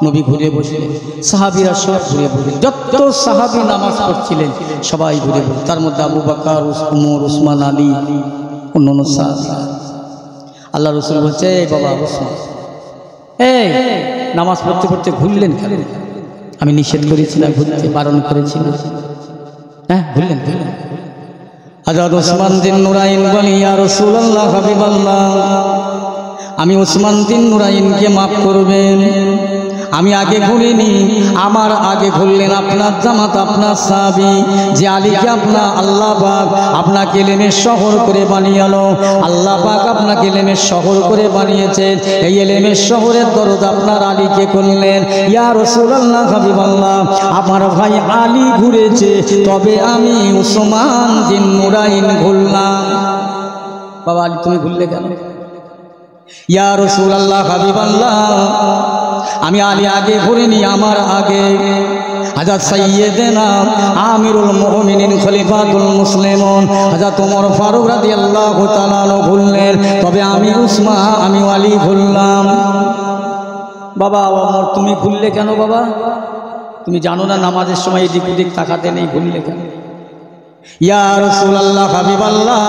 A: নবী ঘুরে বসলেন, সাহাবীরা সব ঘুরে বসলেন, যত সাহাবী নামাজ পড়ছিলেন সবাই ঘুরে বসলেন, তার মধ্যে আবু বকর, ওমর, উসমান, আলী, অন্যান্য সাহাবী। আল্লাহ রসুল বলছে এই বাবা ওসমান, এই নামাজ পড়তে পড়তে ঘুরলেন কেন? আমি নিষেধ করেছি না ঘুরতে, বারণ করেছি না? হ্যাঁ ঘুরলেন। হযরত ওসমান বিন নুরাইন বলে ইয়া রাসূলুল্লাহ হাবিবাল্লাহ, আমি ওসমান বিন নুরাইনকে মাফ করবেন, আমি আগে ঘুরিনি, আমার আগে ঘুরলেন আপনার জামাত, আপনার সাহাবী যে আলীকে আপনার আল্লাহ পাক আপনাকে এলেমের শহর করে বানিয়ালো। আল্লাহ পাক আপনাকে এলেমের শহর করে বানিয়েছেন, এই এলেমের শহরের দরদ আপনার আলীকে করলেন। ইয়া রাসূলুল্লাহ হাবিবাল্লাহ, আমার ভাই আলী ঘুরেছে, তবে আমি ওসমান বিন নুরাইন ঘুরলাম। বাবা আলী তুমি ঘুরলে কেন? ইয়া রাসূলুল্লাহ হাবিবাল্লাহ, আমি আলী আগে ঘুরিনি, আমার আগে হযরত সাইয়্যিদনা আমিরুল মুমিনিন খলিফাতুল মুসলিমিন হযরত ওমর ফারুক রাদিয়াল্লাহু তাআলা ঘুরলেন, তবে আমি উসমান, আমি আলী ঘুরলাম। বাবা ওমর তুমি ঘুরলে কেন? বাবা তুমি জানো না নামাজের সময় এদিক ওদিক তাকাতে নেই, ঘুরলে কেন? ইয়া রাসূলুল্লাহ হাবিবাল্লাহ,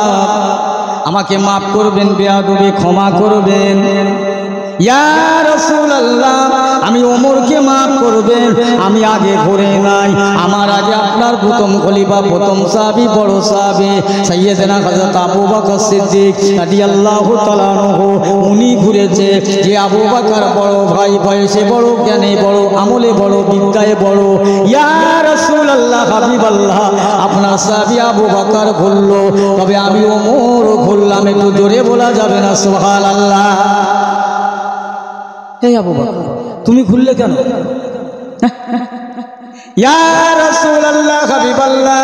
A: আমাকে মাফ করবেন, বেয়াদবি ক্ষমা করবেন। ইয়া রাসূলুল্লাহ, আমি ওমরকে মাফ করবেন, আমি আগে ঘুরে নাই, আমার আগে আপনার প্রথম খলিফা, প্রথম সাহাবী, বড় সাহাবী সাইয়্যিদনা হযরত আবু বকর সিদ্দিক রাদিয়াল্লাহু তাআলা আনহু, উনি ঘুরেছে। যে আবু বকর বড় ভাই, বয়সে বড়, জ্ঞানে বড়, আমলে বড়, বিদ্যায় বড়। ইয়া রাসূলুল্লাহ হাবিবাল্লাহ, আপনার সাহাবী আবু বকর ঘুরলো, তবে আমি ওমর ঘুরলাম। একটু জোরে বলা যাবে না সুবহানাল্লাহ? হে আবু বকর তুমি ঘুরলে কেন? ইয়া রাসূলুল্লাহ হাবিবাল্লাহ,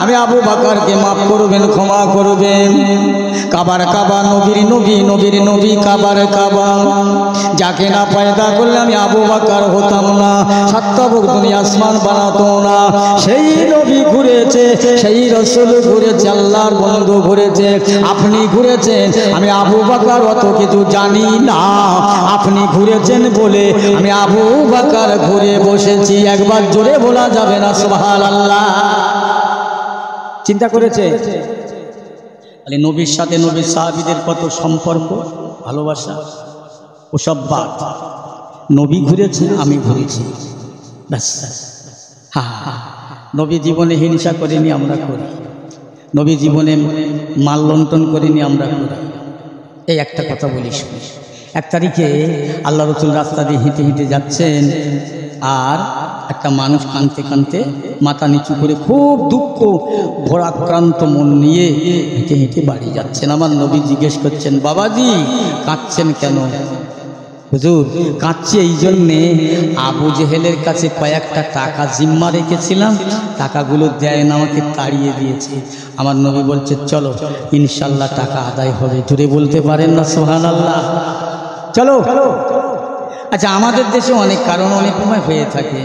A: আমি আবু বকরকে মাফ করবেন, ক্ষমা করবেন। কাবার কাবা, নবীর নবী, নবীর নবী, কাবার কাবা, যাকে না পয়দা করলে আমি আবু বকর হতাম না, সাতটাবক দুনিয়া আসমান বানাতো না। সেই নবী ঘুরেছে, সেই রাসূল ঘুরেছে, আল্লাহর বন্ধু ঘুরেছে, আপনি ঘুরেছেন। আমি আবু বকর অত কিছু জানি না, আপনি ঘুরেছেন বলে আমি আবু বকর ঘুরে বসেছি। একবার জোরে বলা যাবে না সুবহানাল্লাহ? চিন্তা করেছে নবীর সাথে নবীর সাহাবীদের কত সম্পর্ক, ভালোবাসা, ওসব বাদ। নবী ঘুরেছে, আমি ঘুরেছি, ব্যাস। হ্যাঁ, নবী জীবনে হিংসা করিনি, আমরা করি। নবী জীবনে মাল লণ্ঠন করিনি, আমরা করি। এই একটা কথা বলি শুনি। এক তারিখে আল্লাহ রাসূল রাস্তা দিয়ে হেঁটে হেঁটে যাচ্ছেন, আর একটা মানুষ কাঁদতে কাঁদতে মাথা নিচু করে খুব দুঃখ ভরাক্রান্ত মন নিয়ে হেঁটে হেঁটে বাড়ি যাচ্ছেন। আমার নবী জিজ্ঞেস করছেন, বাবাজি কাঁদছেন কেন? হুজুর কাঁদছি এই জন্যে, আবু জেহেলের কাছে কয়েকটা টাকা জিম্মা রেখেছিলাম, টাকাগুলো দেয় না, আমাকে তাড়িয়ে দিয়েছে। আমার নবী বলছে চলো ইনশাল্লাহ টাকা আদায় হবে। জুড়ে বলতে পারেন না সুবহানাল্লাহ? চলো। আচ্ছা, আমাদের দেশে অনেক কারণ অনেক সময় হয়ে থাকে।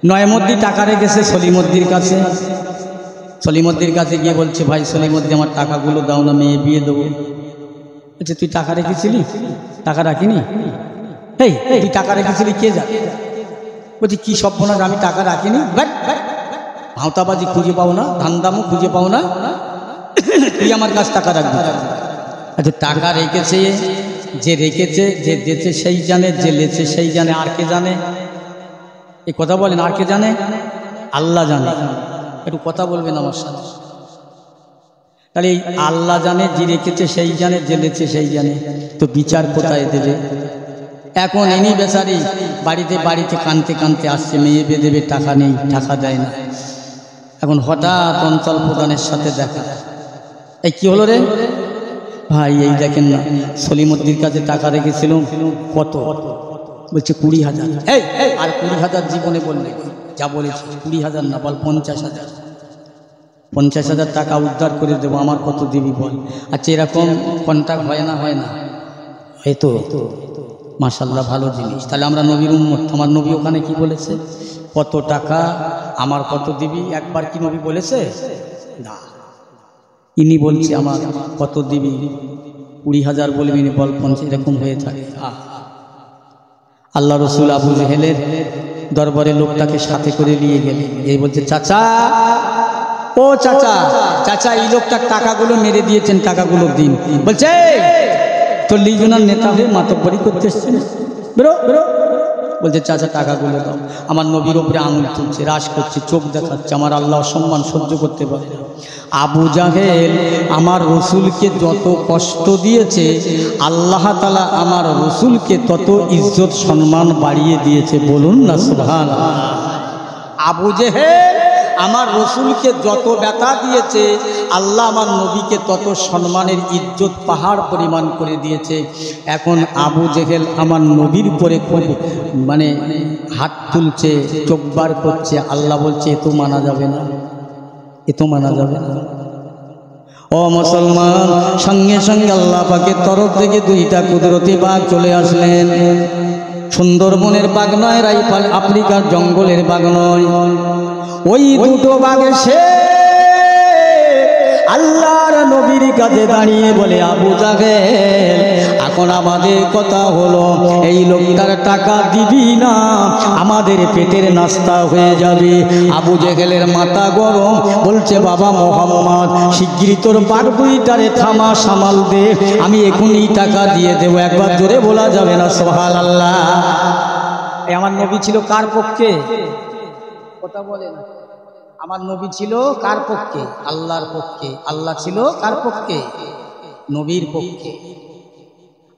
A: নয়মদ্দি টাকা রেখেছে সলিমদ্দির কাছে, সলিমদ্দির কাছে গিয়ে বলছে, ভাই সলিমদ্দি আমার টাকাগুলো দাও না, মেয়ে বিয়ে দেবো। আচ্ছা তুই টাকা রেখেছিলি? টাকা রাখিনি। এই তুই টাকা রেখেছিলি, কে জানে? বলছি কি সর্বনাশ, আমি টাকা রাখিনি। ভাঁওতাবাজি খুঁজে পাও না, ধান্দামও খুঁজে পাও না, তুই আমার কাছে টাকা রাখবি? আচ্ছা টাকা রেখেছে, যে রেখেছে, যে দিয়েছে সেই জানে, যে লেছে সেই জানে, আর কে জানে? এই কথা বলেন, আর কে জানে? আল্লাহ জানে। একটু কথা বলবেন আমার সাথে। তাহলে এই আল্লাহ জানে, যে রেখেছে সেই জানে, যে লেছে সেই জানে, তো বিচার কোথায় দেবে? এখন এনি বেচারি বাড়িতে বাড়িতে কানতে কানতে আসছে, মেয়ে বিয়ে দেবে, টাকা নেই, টাকা দেয় না। এখন হঠাৎ অঞ্চল প্রধানের সাথে দেখা। এই কি হলো রে ভাই? এই দেখেন না, সলিমদ্দির কাছে টাকা রেখেছিল, কত? বলছে 20,000। এই আর 20,000 জীবনে বললে যা বলেছে, 20,000 না, বল 50,000। 50,000 টাকা উদ্ধার করে দেবো, আমার কত দিবি বল? আচ্ছা এরকম কন্ট্যাক্ট হয় না? হয় না? এই তো মাশাআল্লাহ, ভালো জিনিস। তাহলে আমরা নবীর উম্মত। আমার নবী ওখানে কি বলেছে? কত টাকা, আমার কত দিবি? একবার কি নবী বলেছে? না, ইনি বলছে আমার কত দিবি? 20,000 বলবি, বল 50। এরকম হয়ে থাকে। আল্লাহ রসুল আবু জেহেলের দরবারে লোকটাকে সাথে করে নিয়ে গেলেন। এই বলছে, চাচা, ও চাচা, চাচা এই লোকটার টাকাগুলো মেরে দিয়েছেন, টাকাগুলো দিন। বলছে 41 জনের নেতা হয়ে মাতব্বরি করতে এসছেন, বেরো বেরো। বলছে চাচা টাকাগুলো দাও। আমার নবীর উপরে আঙুল তুলছে, রাশ করছে, চোখ দেখাচ্ছে, আমার আল্লাহ সম্মান সহ্য করতে পারে না। আবু জাহেল আমার রসুলকে যত কষ্ট দিয়েছে, আল্লাহ তাআলা আমার রসুলকে তত ইজ্জত সম্মান বাড়িয়ে দিয়েছে, বলুন না সুবহানাল্লাহ। আবু জাহেল আমার রসুলকে যত ব্যথা দিয়েছে, আল্লাহ আমার নবীকে তত সম্মানের ইজ্জত পাহাড় পরিমাণ করে দিয়েছে। এখন আবু জেহেল আমার নবীর উপরে খুব হাত তুলছে, চোখ বার করছে। আল্লাহ বলছে এ তো মানা যাবে না, এ তো মানা যাবে না। ও মুসলমান, সঙ্গে সঙ্গে আল্লাহ পাকের তরফ থেকে 2টা কুদরতি বাঘ চলে আসলেন। সুন্দরবনের বাঘ নয়, রাইফাল আফ্রিকার জঙ্গলের বাঘ নয়, ওই দুটো বাঘ এসে আল্লাহর নবীর কাছে দাঁড়িয়ে বলে, আবু জাহেল এখন আমাদের কথা হলো, এই লোকটার টাকা দিবি না, আমাদের পেটের নাস্তা হয়ে যাবে। আবু জাহেলের মাথা গরম, বলছে বাবা মোহাম্মদ, শিগগিরই তোর বাঘ 2টারে থামা, সামাল দে, আমি এখনই টাকা দিয়ে দেবো। একবার জোরে বলা যাবে না সুবহানাল্লাহ। আমার নবী ছিল কার পক্ষে? কথা বলেন। আমার নবী ছিল কার পক্ষে? আল্লাহর পক্ষে। আল্লাহ ছিল কার পক্ষে? নবীর পক্ষে।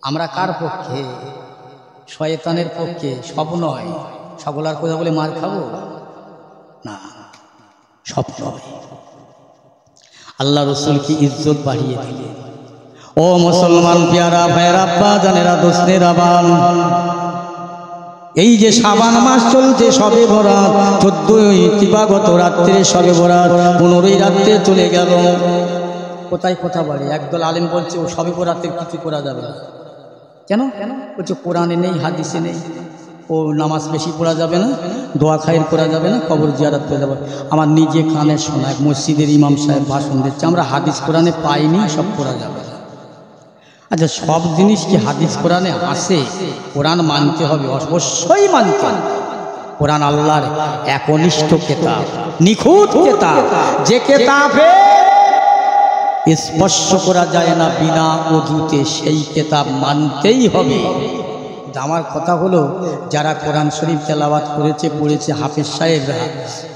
A: আমরা কার পক্ষে? শয়তানের পক্ষে। সব নয়, সকলার কথা বলে মার খাবো না, সব নয়। আল্লাহ রসুলকে ইজ্জত বাড়িয়ে দিলে। ও মুসলমান পেয়ারা ভাইয়েরা, আব্বা জানেরা, দোস্তেরা, বান, এই যে শাবান মাস চলছে, সবে বরাত, 14 দিবাগত রাত্রে সবে বরাত, 15 রাত্রে চলে গেল। কোথায় কথা বলে? একদল আলেম বলছে ও সবে বরাতের কিছু করা যাবে না। কেন? বলছে কোরআনে নেই, হাদিসে নেই, ও নামাজ বেশি পড়া যাবে না, দোয়া খায়ের করা যাবে না, কবর জিয়ারত করা যাবে। আমার নিজে কানে শোনা এক মসজিদের ইমাম সাহেব ভাষণ দিচ্ছে, আমরা হাদিস কোরআনে পাইনি, সব করা যাবে না। আচ্ছা, সব জিনিস কি হাদিস কোরআনে আসে? কোরআন মানতে হবে, অবশ্যই মানতে হবে। কোরআন আল্লাহর একনিষ্ঠ কিতাব, নিখুঁত কিতাব, যে কিতাবে স্পর্শ করা যায় না বিনা ওযুতে, সেই কিতাব মানতেই হবে। আমার কথা হলো, যারা কোরআন শরীফ তেলাওয়াত করেছে, পড়েছে, হাফেজ সাহেবরা,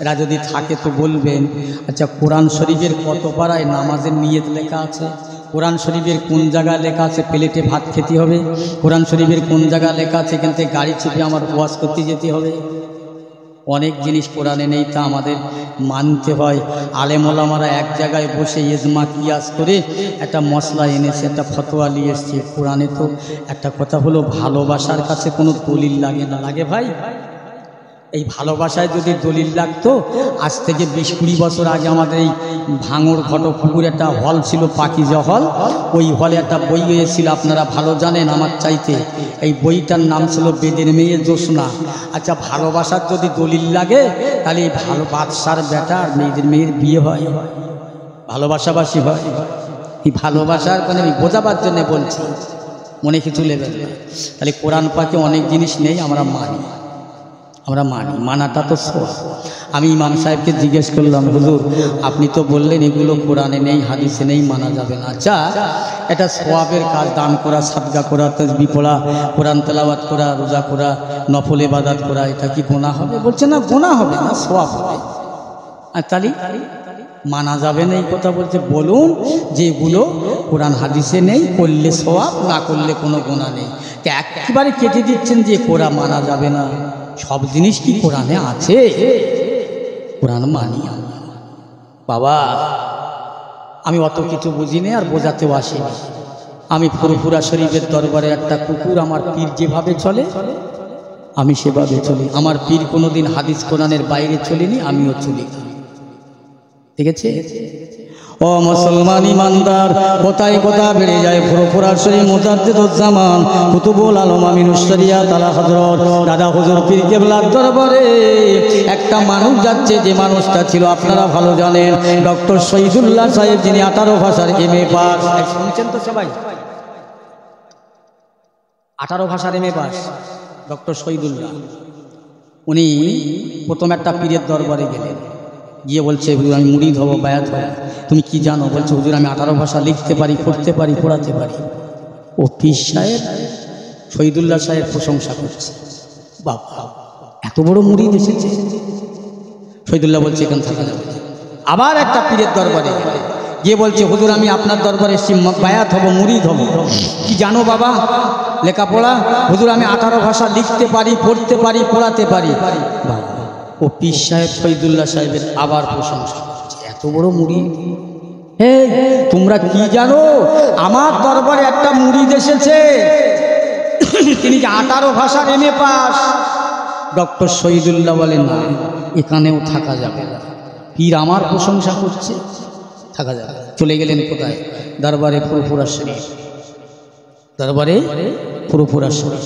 A: এরা যদি থাকে তো বলবেন, আচ্ছা কোরআন শরীফের কত পারায় নামাজের নিয়ত লেখা আছে? কোরআন শরীফের কোন জায়গায় লেখা আছে প্লেটে ভাত খেতে হবে? কোরআন শরীফের কোন জায়গায় লেখা আছে এখান থেকে গাড়ি চেপে আমার ওয়াজ করতে যেতে হবে? অনেক জিনিস কোরআনে নেই, তা আমাদের মানতে হয়। আলেম ওলামারা এক জায়গায় বসে ইজমা কিয়াস করে একটা মশলা এনেছে, একটা ফতোয়া নিয়ে এসছে। কোরআনে তো একটা কথা হলো, ভালোবাসার কাছে কোনো দলিল লাগে না। লাগে ভাই? এই ভালোবাসায় যদি দলিল লাগতো, আজ থেকে 20-20 বছর আগে আমাদের এই ভাঙড় ঘটপুকুর একটা হল ছিল, পাকিজা হল। ওই হলে একটা বই হয়েছিল, আপনারা ভালো জানেন আমার চাইতে। এই বইটার নাম ছিল বেদের মেয়ে জোসনা। আচ্ছা, ভালোবাসার যদি দলিল লাগে, তাহলে এই ভালো বাদশার বেটা আর মেয়ের বিয়ে হয়, ভালোবাসাবাসী হয়। এই ভালোবাসার মানে আমি বোঝাবার জন্য বলছি, মনে কিছু লেবে না। তাহলে কোরআন পাকে অনেক জিনিস নেই, আমরা মানি, আমরা মানি, মানাটা তো সওয়াব। আমি ইমাম সাহেবকে জিজ্ঞেস করলাম, হুজুর আপনি তো বললেন এগুলো কোরআনে নেই, হাদিসে নেই, মানা যাবে না। আচ্ছা, এটা সওয়াবের কাজ, দান করা, সাদকা করা, তাসবিহ পড়া, কোরআন তেলাওয়াত করা, রোজা করা, নফল ইবাদত করা, এটা কি গুনাহ হবে? বলছে না, গুনাহ হবে না, সওয়াব হবে। আর তাহলে মানা যাবে না এই কথা বলছে। বলুন যেগুলো কোরআন হাদিসে নেই, করলে সওয়াব, না করলে কোনো গুনাহ নেই। তো একেবারে কেটে দিচ্ছেন যে কোরআন মানা যাবে না। সব জিনিস কি কোরআনে আছে? কোরআন মানি বাবা। আমি অত কিছু বুঝিনি আর বোঝাতেও আসিনি। আমি ফুরফুরা শরীফের দরবারে একটা কুকুর, আমার পীর যেভাবে চলে আমি সেভাবে চলি। আমার পীর কোনোদিন হাদিস কোরআনের বাইরে চলিনি, আমিও চলি। ঠিক আছে? ও মুসলমান ইমানদার, কোথায় কথা বেড়ে যায়। ফুরফুরা শরীফ মুজাদ্দিদুজ্জামান কুতুবুল আলম আমিনুস শরিয়াত আলা হযরত দাদা হুজুর পীর কেবলার দরবারে একটা মানুষ যাচ্ছে, যে মানুষটা ছিল আপনারা ভালো জানেন, ডক্টর শহীদুল্লাহ সাহেব, যিনি 18 ভাষার MA পাস। শুনছেন তো সবাই? 18 ভাষার MA পাস ডক্টর শহীদুল্লাহ। উনি প্রথম একটা পীরের দরবারে গেলেন, গিয়ে বলছে আমি মুরিদ হব, বায়াত হব। তুমি কি জানো? বলছে হুজুর আমি 18 ভাষা লিখতে পারি, পড়তে পারি, পড়াতে পারি। ও পীর সাহেব শহীদুল্লাহ সাহেব প্রশংসা করছে, বাবা এত বড় মুরিদ এসেছে। শহীদুল্লাহ বলছে এখানে থাকা যাবে। আবার একটা পীরের দরবারে গিয়ে বলছে, হুজুর আমি আপনার দরবারে এসেছি, বায়াত হব, মুরিদ হব। কি জানো বাবা? লেখাপড়া। হুজুর আমি 18 ভাষা লিখতে পারি, পড়তে পারি, পড়াতে পারি। বাবা ও পীর সাহেব শহীদুল্লাহ সাহেবের আবার প্রশংসা করছে, এত বড় মুরিদ। হে তোমরা কি জানো, আমার দরবারে একটা মুরিদ এসেছে, তিনি 18 ভাষার MA পাস। ডক্টর শহীদুল্লাহ বলেন না, এখানেও থাকা যাবে না, পীর আমার প্রশংসা করছে, থাকা যাবে। চলে গেলেন কোথায়? দরবারে ফুরফুরা শরীফ। দরবারে ফুরফুরা শরীফ।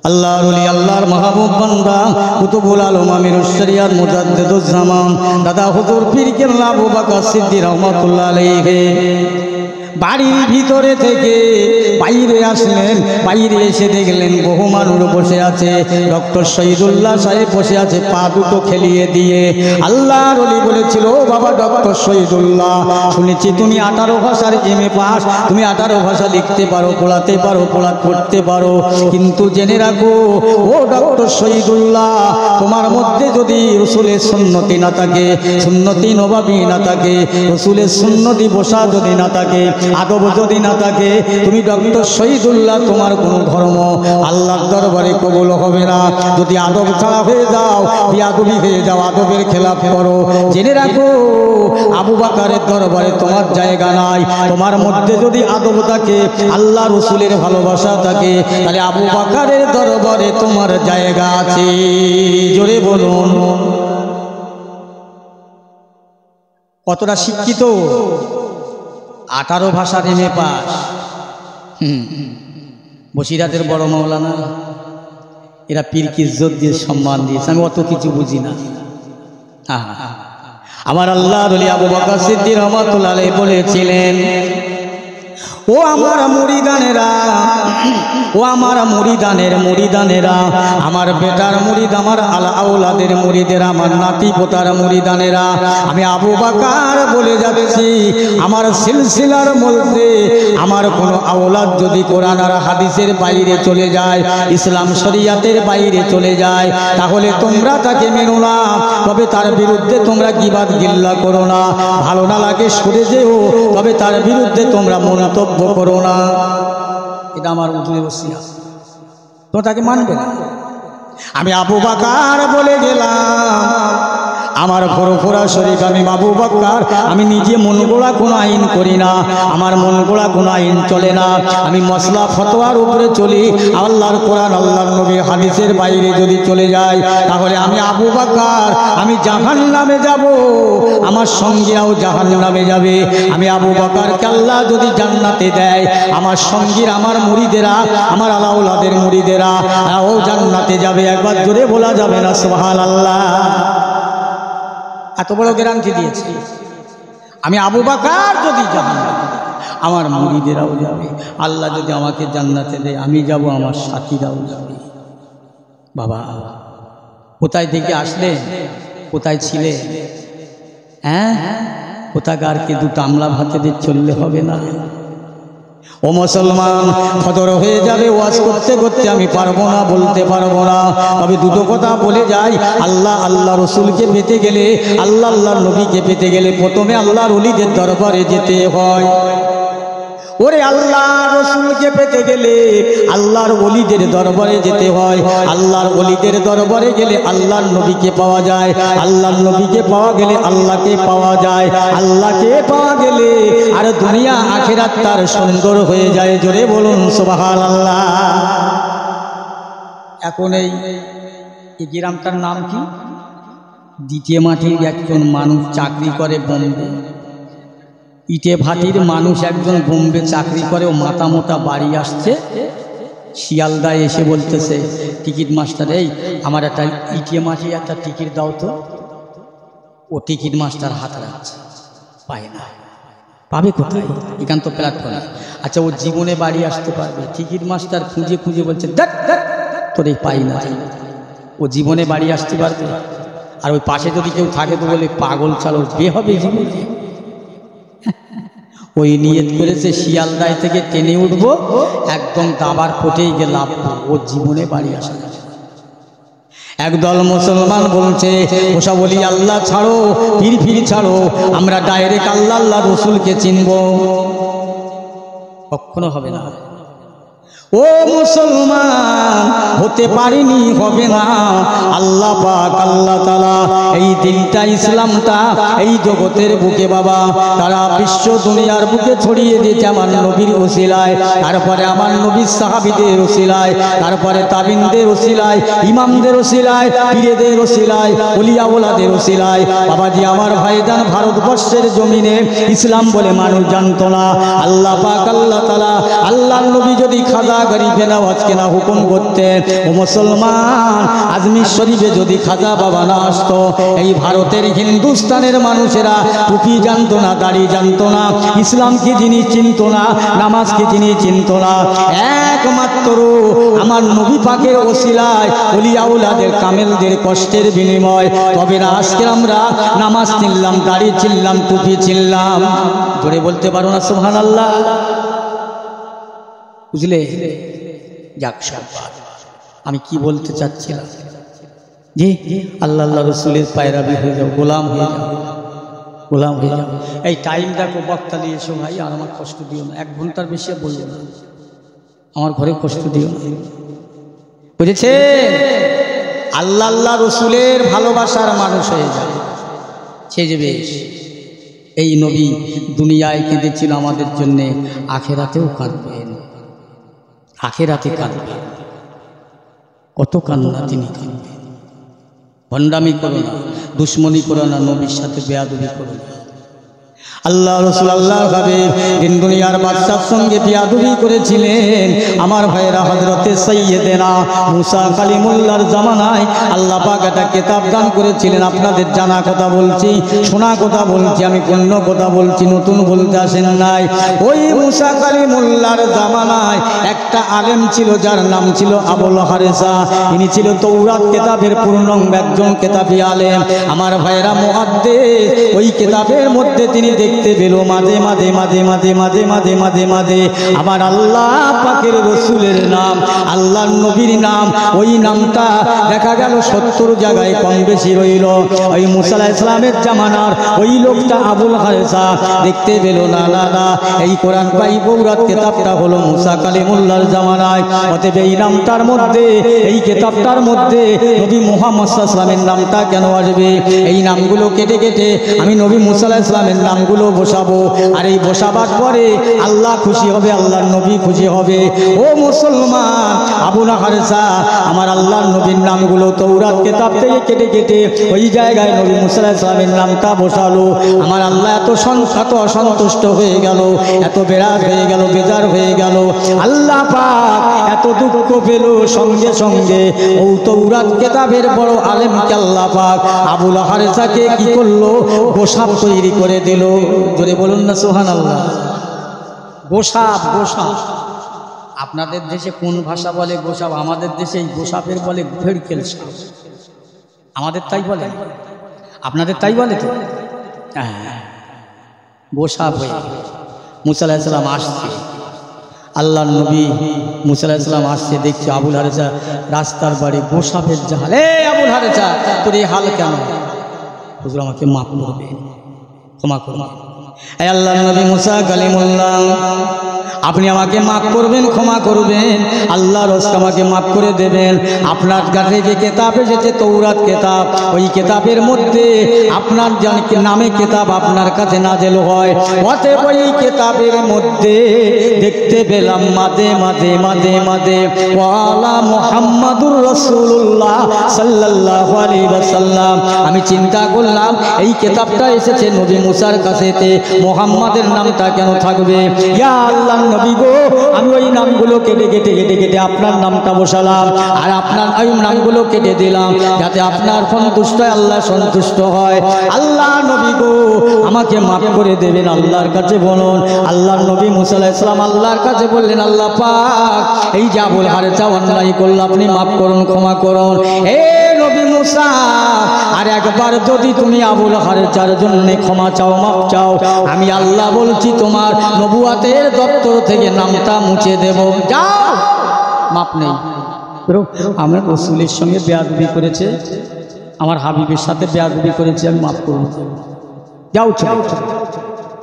A: আল্লাহর ওলি, আল্লাহর মাহবুব বান্দা কুতুবুল আলম আমিরুশ শরিয়াত মুজাদ্দিদুজ জামান দাদা হুজুর পীর কেবলা আবু বকর সিদ্দিক রহমাতুল্লাহ আলাইহি বাড়ির ভিতরে থেকে বাইরে আসলেন। বাইরে এসে দেখলেন বহু মানুষ বসে আছে। ডক্টর শহীদুল্লাহ সাহেব বসে আছে, পা দুটো খেলিয়ে দিয়ে। আল্লাহর ওলি বলেছিল, বাবা ডক্টর শহীদুল্লাহ, শুনেছি তুমি 18 ভাষার MA পাস, তুমি 18 ভাষা লিখতে পারো, পড়াতে পারো, পড়তে পারো, কিন্তু জেনে রাখো ও ডক্টর শহীদুল্লাহ, তোমার মধ্যে যদি রসুলের সুন্নতি না থাকে, সুন্নতি নবাবী না থাকে, রসুলের সুন্নতি বসা যদি না থাকে, আদব যদি না থাকে, তুমি ডক্টর শহীদুল্লাহ তোমার কোন ধর্ম আল্লাহর দরবারে কবুল হবে না। যদি আদব ছাড়া হয়ে যাও, বিয়াদবি হয়ে যাও, আদবের খেলাফ করো, জেনে রাখো আবু বকরের দরবারে তোমার জায়গা নাই। তোমার মধ্যে যদি আদব থাকে, আল্লাহ রসুলের ভালোবাসা থাকে, তাহলে আবু বকরের দরবারে তোমার জায়গা আছে। জোরে বলুন। কতটা শিক্ষিত? 18 ভাষার MA পাস। বসিরাতের বড় মাওলানা, এরা পীরকে ইজ্জত দিয়ে সম্মান দিয়েছে, আমি অত কিছু বুঝি না। আমার আল্লাহর ওলি আবু বকর সিদ্দিক রহমাতুল্লাহ আলাইহি বলেছিলেন, ও আমার মুরিদানেরা, ও আমার মুরিদানেরা, আমার বেটার মুরিদ, আমার আওলাদের মুরিদেরা, আমার নাতি পোতার মুরিদানেরা, আমি আবু বকর বলে যাচ্ছি, আমার সিলসিলার মধ্যে আমার কোনো আওলাদ যদি কোরআন আর হাদিসের বাইরে চলে যায়, ইসলাম শরিয়াতের বাইরে চলে যায়, তাহলে তোমরা তাকে মেনো না, তবে তার বিরুদ্ধে তোমরা গীবাত গিল্লা করো না, ভালো না লাগে সরে যেও, তবে তার বিরুদ্ধে তোমরা মন্তব্য করো না। এটা আমার উজুরে ওসিয়া, তো তাকে মানবে না। আমি আবু বকর বলে গেলাম, আমার ফুরফুরা শরীফ, আমি আবু বকর, আমি নিজে মন গড়া কোনো আইন করি না, আমার মন গড়া কোনো আইন চলে না, আমি মসলা ফতোয়ার উপরে চলি। আল্লাহর কোরআন, আল্লাহর নবী হাদিসের বাইরে যদি চলে যায়, তাহলে আমি আবু বকর, আমি জাহান্নামে যাব, আমার সঙ্গীরাও জাহান্নামে যাবে। আমি আবু বকরকে আল্লাহ যদি জান্নাতে দেয়, আমার সঙ্গীরা, আমার মুরিদেরা, আমার আওলাদের মুরিদেরা ও জান্নাতে যাবে। একবার জোরে বলা যাবে না সুবহানাল্লাহ? এত বড় গ্যারান্টি দিয়েছি। আমি আবু বকর যদি জান্নাতে, আমার মুরিদেরাও যাবে। আল্লাহ যদি আমাকে জান্নাতে দেয়, আমি যাব, আমার সাথীরাও যাবে। বাবা কোথায় থেকে আসলে, কোথায় ছিলে? হ্যাঁ, কোথাকারকে দুটো আমলা ভাতে দিয়ে চললে হবে না। ও মুসলমান, ফজর হয়ে যাবে, ওয়াজ করতে করতে আমি পারবো না, বলতে পারবো না, তবে দুটো কথা বলে যাই। আল্লাহ রসুলকে পেতে গেলে, আল্লাহর নবীকে পেতে গেলে প্রথমে আল্লাহর ওলিদের দরবারে যেতে হয়। ওরে আল্লাহ রসুলকে পেতে গেলে আল্লাহর ওলিদের দরবারে যেতে হয়। আল্লাহর ওলিদের দরবারে গেলে আল্লাহর নবীকে পাওয়া যায়, আল্লাহর নবীকে পাওয়া গেলে আল্লাহকে পাওয়া যায়, আল্লাহকে পাওয়া গেলে আর দুনিয়া আখিরাত তার সুন্দর হয়ে যায়। জোরে বলুন সুবহানাল্লাহ। এখন এই গ্রামটার নাম কি? দ্বিতীয় মাটির একজন মানুষ চাকরি করে বোম্বে, ইটে ভাটির মানুষ একজন বোম্বে চাকরি করে, ও মাথা মোটা বাড়ি আসছে, শিয়ালদায় এসে বলতেছে, টিকিট মাস্টার, এই আমার একটা ইটে মাটি একটা টিকিট দাও তো। ও টিকিট মাস্টার হাত রাখছে, পায় না। পাবে কোথায়? এখান তো প্ল্যাটফর্মে। আচ্ছা, ও জীবনে বাড়ি আসতে পারবে? টিকিট মাস্টার খুঁজে খুঁজে বলছে, দেখ তোর এই পাই না। ও জীবনে বাড়ি আসতে পারবে? আর ওই পাশে যদি কেউ থাকে তো বলে, পাগল চালো, বে হবে জীবনে। ওই নিয়ত করেছে শিয়ালদায় থেকে টেনে উঠবো, একদম দাবার কোটেই গিয়ে লাভ ও জীবনে বাড়ি আসা যাবে। একদল মুসলমান বলছে ওসব বলি আল্লাহ ছাড়ো, পীর ছাড়ো, আমরা ডাইরেক্ট আল্লাহ আল্লাহ রসুলকে চিনব। কখনো হবে না। ও মুসলমান, হতে পারিনি, হবে না। আল্লাহ পাক আল্লাহ তাআলা এই দিনটা, ইসলামটা এই জগতের বুকে বাবা তারা বিশ্ব দুনিয়ার বুকে ছড়িয়ে দিয়েছে আমার নবীর ওসিলায়, তারপরে আমার নবীর সাহাবীদের ওসিলায়, তারপরে তাবিনদের ওসিলায়, ইমামদের ওসিলায়, পীরদের ওসিলায়, ওলিয়া ওলাদের ওসিলায়। বাবাজি আমার ভাইজান, ভারতবর্ষের জমিনে ইসলাম বলে মানুষ জানতো না। আল্লাহ পাক আল্লাহ তাআলা আল্লাহর নবী যদি খাজা গরিবে নওয়াজকে না হুকুম করতেন, ও মুসলমান, আজমির শরীফে যদি খাজা বাবা না আসতো, এই ভারতের হিন্দুস্তানের মানুষেরা টুপি জানতো না, দাড়ি জানতো না, ইসলাম কি জিনিস চিনতো না, নামাজ কি জিনিস চিনতো না। একমাত্র আমার নবী পাকের ওসিলায়, ওলিয়া আউলাদের কামেলদের কষ্টের বিনিময় তবে না আজকে আমরা নামাজ চিনলাম, দাড়ি চিনলাম, টুপি চিনলাম। জোরে বলতে পারো না সুবহানাল্লাহ? বুঝলে? যাক, আমি কি বলতে চাচ্ছিলাম যে আল্লাহ আল্লাহ রসুলের পায়রাবি হয়ে যাও, গোলাম হয়ে যাও, গোলাম হয়ে যাও। এই টাইম দেখো, বক্তা দিয়ে এসো ভাই, আর আমার কষ্ট দিও না, 1 ঘন্টার বেশি বলবো না, আমার ঘরে কষ্ট দিও না, বুঝেছে? আল্লাহ আল্লাহ রসুলের ভালোবাসার মানুষ হয়ে যাবে, সে যে বেশ। এই নবী দুনিয়ায় কেঁদেছিল আমাদের জন্যে, আখেরাতেও কাঁদবেন, আখেরাতে কাঁদবেন। কত কান্না তিনি কাঁদবেন। ভণ্ডামি করো না, দুশ্মনী করো না, নবীর সাথে বেয়াদবি করো না। আল্লাহ রসুল আল্লাহর হাবিব দিন দুনিয়ার বাদশার সঙ্গে বেয়াদবি করেছিলেন। আমার ভাইরা, হযরতে সাইয়্যিদেনা মুসা কালিমুল্লাহর জামানায় আল্লাহ পাক একটা কিতাব দান করেছিলেন। আপনাদের জানা কথা বলছি, শোনা কথা বলছি, আমি অন্য কথা বলছি, নতুন বলতে আসেন নাই। ওই মুসা কালিমুল্লাহর জামানায় একটা আলেম ছিল, যার নাম ছিল আবুল হারেসা। ইনি ছিল তৌরাত কিতাবের পূর্ণাঙ্গ একজন কিতাবী আলেম। আমার ভাইরা, মুহাদ্দিস, ওই কিতাবের মধ্যে তিনি দেখতে পেল মাঝে মাঝে মাঝে মাঝে মাঝে মাঝে মাঝে মাঝে আমার আল্লাহ পাকের রসুলের নাম, আল্লাহর নবীর নাম, ওই নামটা দেখা গেল 70 জায়গায় কম বেশি রইল। ওই মুসা আলাইহিস সালামের জামানার ওই লোকটা আবুল হারেসা দেখতে পেল না, না না, এই কোরআন পাই তৌরাত কিতাবটা হলো মুসা কালিমুল্লাহর জামানায়। অতএব এই নামটার মধ্যে, এই কিতাবটার মধ্যে নবী মুহাম্মদ সাল্লাল্লাহু আলাইহি ওয়াসাল্লামের নামটা কেন আসবে? এই নামগুলো কেটে কেটে আমি নবী মুসা আলাইহিস সালামের নামগুলো বসাবো, আর এই বসাবার পরে আল্লাহ খুশি হবে, আল্লাহর নবী খুশি হবে। ও মুসলমান, আবুল হারেসা আমার আল্লাহর নবীর নামগুলো তৌরাত কিতাব থেকে কেটে কেটে ওই জায়গায় নবী মুসা আলাইহিস সালামের নামটা বসালো। আমার আল্লাহ এত অসন্তুষ্ট হয়ে গেল, এত বেরাজ হয়ে গেল, বেজার হয়ে গেল। আল্লাহ পাক এত দুঃখ পেল, সঙ্গে সঙ্গে ও তৌরাত কিতাবের বড় আলেমকে আল্লাহ পাক আবুল হারেসাকে কি করলো? গোসাপ তৈরি করে দিল। জোরে বলুন না সুবহানাল্লাহ। গোসাপ, গোসাপ। আপনাদের দেশে কোন ভাষা বলে গোসাপ? আমাদের দেশে এই গোসাপের বলে ভেড়কেল সাপ। আমাদের তাই বলে, আপনাদের তাই বলে তো? হ্যাঁ, গোসাপ হয়ে মুসা আলাইহিস সালাম আসছে, আল্লাহর নবী মুসা আলাইহিস সালাম আসছে, দেখছে আবুল হারেসা রাস্তার বাড়ি গোসাপের জাহাল। এ আবুল হারেসা, তোর এই হাল কেন? হুজুর আমাকে মাফ করবে, ক্ষমা করুন। এই আল্লাহর নবী মুসা কালিমুল্লাহ, আপনি আমাকে মাফ করবেন, ক্ষমা করবেন, আল্লাহর রাস্তে আমাকে মাফ করে দেবেন। আপনার কাছে যে কিতাব এসেছে তৌরাত কিতাব, ওই কিতাবের মধ্যে আপনার নামে কিতাব আপনার কাছে নাযিল হয়। অতএব ওই কিতাবের মধ্যে দেখতে পেলাম মাঝে মাঝে মাঝে মাঝে ওয়ালা মুহাম্মাদুর রাসূলুল্লাহ সাল্লাল্লাহু আলাইহি ওয়াসাল্লাম। আমি চিন্তা করলাম এই কিতাবটা এসেছে নবী মুসার কাছেতে, মুহাম্মাদের নামটা কেন থাকবে? ইয়া আল্লাহ নবী গো, আমি ওই নামগুলো কেটে কেটে কেটে কেটে আপনার নামটা বসালাম, আর আপনার ওই নামগুলো কেটে দিলাম যাতে আপনার সন্তুষ্ট হয়, আল্লাহ সন্তুষ্ট হয়। আল্লাহ নবী গো, আমাকে মাফ করে দেবেন, আল্লাহর কাছে বলুন। আল্লাহর নবী মুসা আলাইহিস সালাম আল্লাহর কাছে বললেন, আল্লাহ পাক এই যে আবুল হারেসা অন্যায় করল, আপনি মাফ করুন, ক্ষমা করুন। এ নবী মুসা, আর একবার যদি তুমি আবুল হারেচার জন্য ক্ষমা চাও, মাপ চাও, আমি আল্লাহ বলছি তোমার নবুয়াতের দপ্তর থেকে নামটা মুছে দেব। যাও, মাপ নেই। আমার রসুলের সঙ্গে বেয়াদবি করেছে, আমার হাবিবের সাথে বেয়াদবি করেছে, আমি মাফ করব। যাও,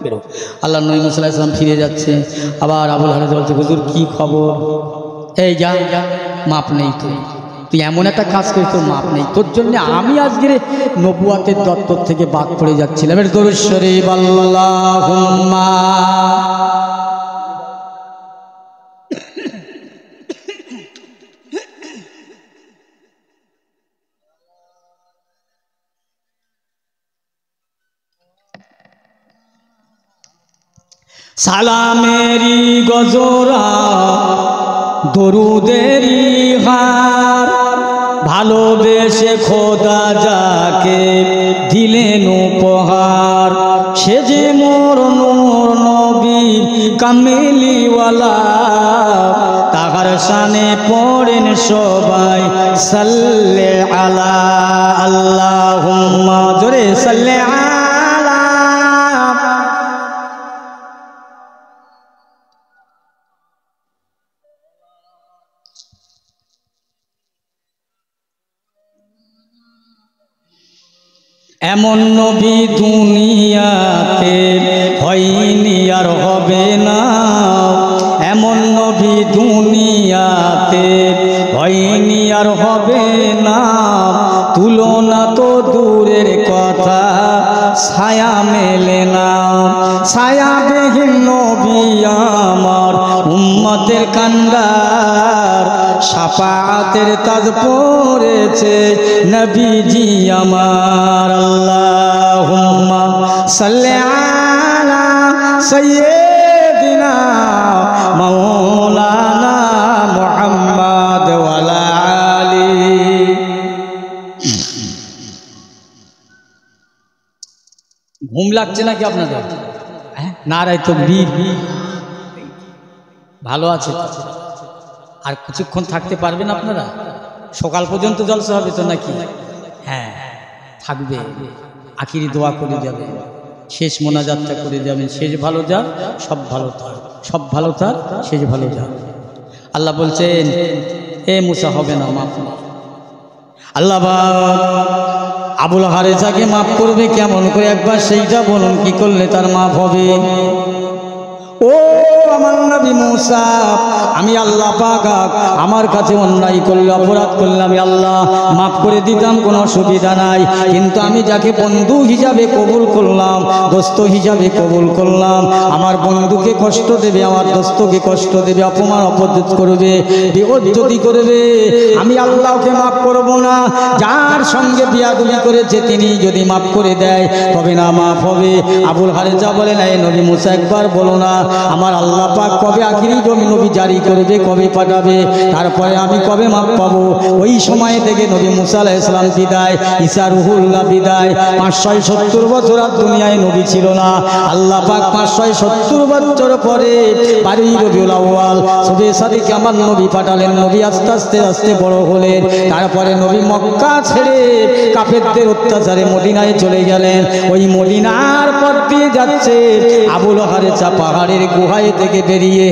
A: বেরো। আল্লাহ নবী মুসা আলাইহিস সালাম ফিরে যাচ্ছে, আবার আবুল হারেচ বলছে, হুজুর কি খবর? এই যা, মাপ নেই, তুই এমন একটা কাজ করিস, তোর মাপ নেই, তোর জন্য আমি আজকের নবুয়াতের দপ্তর থেকে বাদ পড়ে যাচ্ছিলাম। এর দরুদ শরীফ আল্লাহুম্মা। সালামেরি গজরা দরুদেরি হার, ভালোবেসে খোদা যাকে দিলেন উপহার, সে যে মোর নূর নবী কামেলিওয়ালা, তাহার শানে পড়েন সবাই সাল্লে আলা। আল্লাহুম্মা, জোরে সাল্লে আলা। এমন নবী দুনিয়াতে হয়নি আর হবে না, এমন নবী দুনিয়াতে হয়নি আর হবে না, তুলনা তো দূরের কথা ছায়া মেলে না, ছায়াবিহীন নবী আমার উম্মতের কান্ডার, শাফাআতের তাজ পড়েছে নবীজি আমার। আল্লাহুম্মা সাল্লি আলা সাইয়্যিদিনা মাওলানা মুহাম্মদ ওয়া আলা আলি। ঘুম লাগছে নাকি আপনাদের? নারায়ে তাকবীর। ভালো আছে? আর কিছুক্ষণ থাকতে পারবেন আপনারা? সকাল পর্যন্ত জলসা হবে তো নাকি? হ্যাঁ, থাকবে। আখিরি দোয়া করে যাবে, শেষ মোনাজাতটা করে যাবেন। শেষ ভালো যা, সব ভালো থাক, সব ভালো থাক, শেষ ভালো যা। আল্লাহ বলছেন, এ মুসা হবে না, মাফ। আল্লাহ আবুল হারেসাকে মাফ করবে কেমন করে? একবার সেইটা বলুন, কি করলে তার মাফ হবে? ও আমার নবী মুসা, আমি আল্লাহ পাক আমার কাছে অন্যায় করলে, অপরাধ করলে আমি আল্লাহ মাফ করে দিতাম, কোনো অসুবিধা নাই। কিন্তু আমি যাকে বন্ধু হিসাবে কবুল করলাম, দোস্ত হিসাবে কবুল করলাম, আমার বন্ধুকে কষ্ট দেবে, আমার দোস্তকে কষ্ট দেবে, অপমান অপদস্থ করবে, বিপত্তি করবে, আমি আল্লাহকে মাফ করব না। যার সঙ্গে বিয়াদবি করেছে তিনি যদি মাফ করে দেয় তবে না মাফ হবে। আবুল হারেসা বলেন, এই নবী মুসা একবার বলো না, আমার আল্লাহ পাক কবে আখিরি জমি নবী জারি করবে, কবে পাঠাবে, তারপরে আমি কবে মাপ পাবো? ওই সময় থেকে নবী মুসা আলাইহিস সালাম বিদায়, ঈসা রুহুল্লাহ বিদায়। 570 বছর আর দুনিয়ায় নবী ছিল না। আল্লাহ পাক 570 বছর পরে 12 রবিউল আউয়াল শবে সাদিকে আমার নবী পাঠালেন। নবী আস্তে আস্তে আস্তে বড় হলেন। তারপরে নবী মক্কা ছেড়ে কাফেরদের অত্যাচারে মদিনায় চলে গেলেন। ওই মদিনার পথ দিয়ে যাচ্ছে আবুল হারেসা পাহাড়ের গুহায় থেকে বেরিয়ে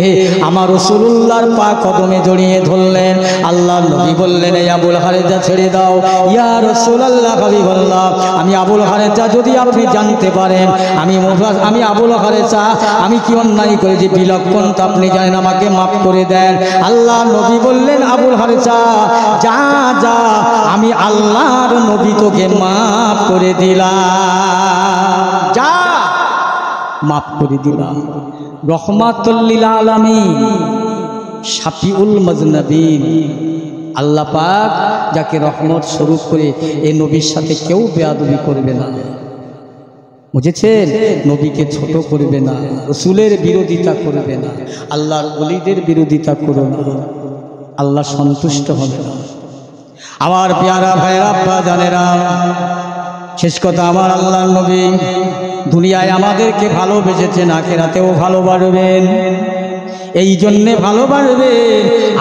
A: আমার রাসূলুল্লাহর পাক কদমে জড়িয়ে ধরলেন। আল্লাহ নবী বললেন, এই আবুল হারেসা ছেড়ে দাও। ইয়া রাসূলুল্লাহ, হাবিবাল্লাহ, আমি আবুল হারেসা, যদি আপনি জানতে পারেন আমি আবুল হারেসা আমি কি অন্যায় করেছি, বিলক্ষণ তা আপনি জানেন, আমাকে মাফ করে দেন। আল্লাহ নবী বললেন, আবুল হারেসা যা যা, আমি আল্লাহর নবী তোকে মাফ করে দিলাম, যা মাফ করে দিলাম। রহমাতুল লিল আলামিন, শাফিউল মুজনাবিন, আল্লাহ পাক যাকে রহমত স্বরূপ করে এই নবীর সাথে কেউ বেয়াদবি করবে না, বুঝেছেন? নবীকে ছোট করবে না, রাসূলের বিরোধিতা করবে না, আল্লাহর ওলিদের বিরোধিতা করো না, আল্লাহ সন্তুষ্ট হবে না। আমার পেয়ারা ভাইরা, আব্বা জানেরা, শেষ কথা, আমার আল্লাহর নবী দুনিয়ায় আমাদেরকে ভালোবেসেছেন, আখিরাতেও ভালোবাসবেন। এই জন্যে ভালোবাসবে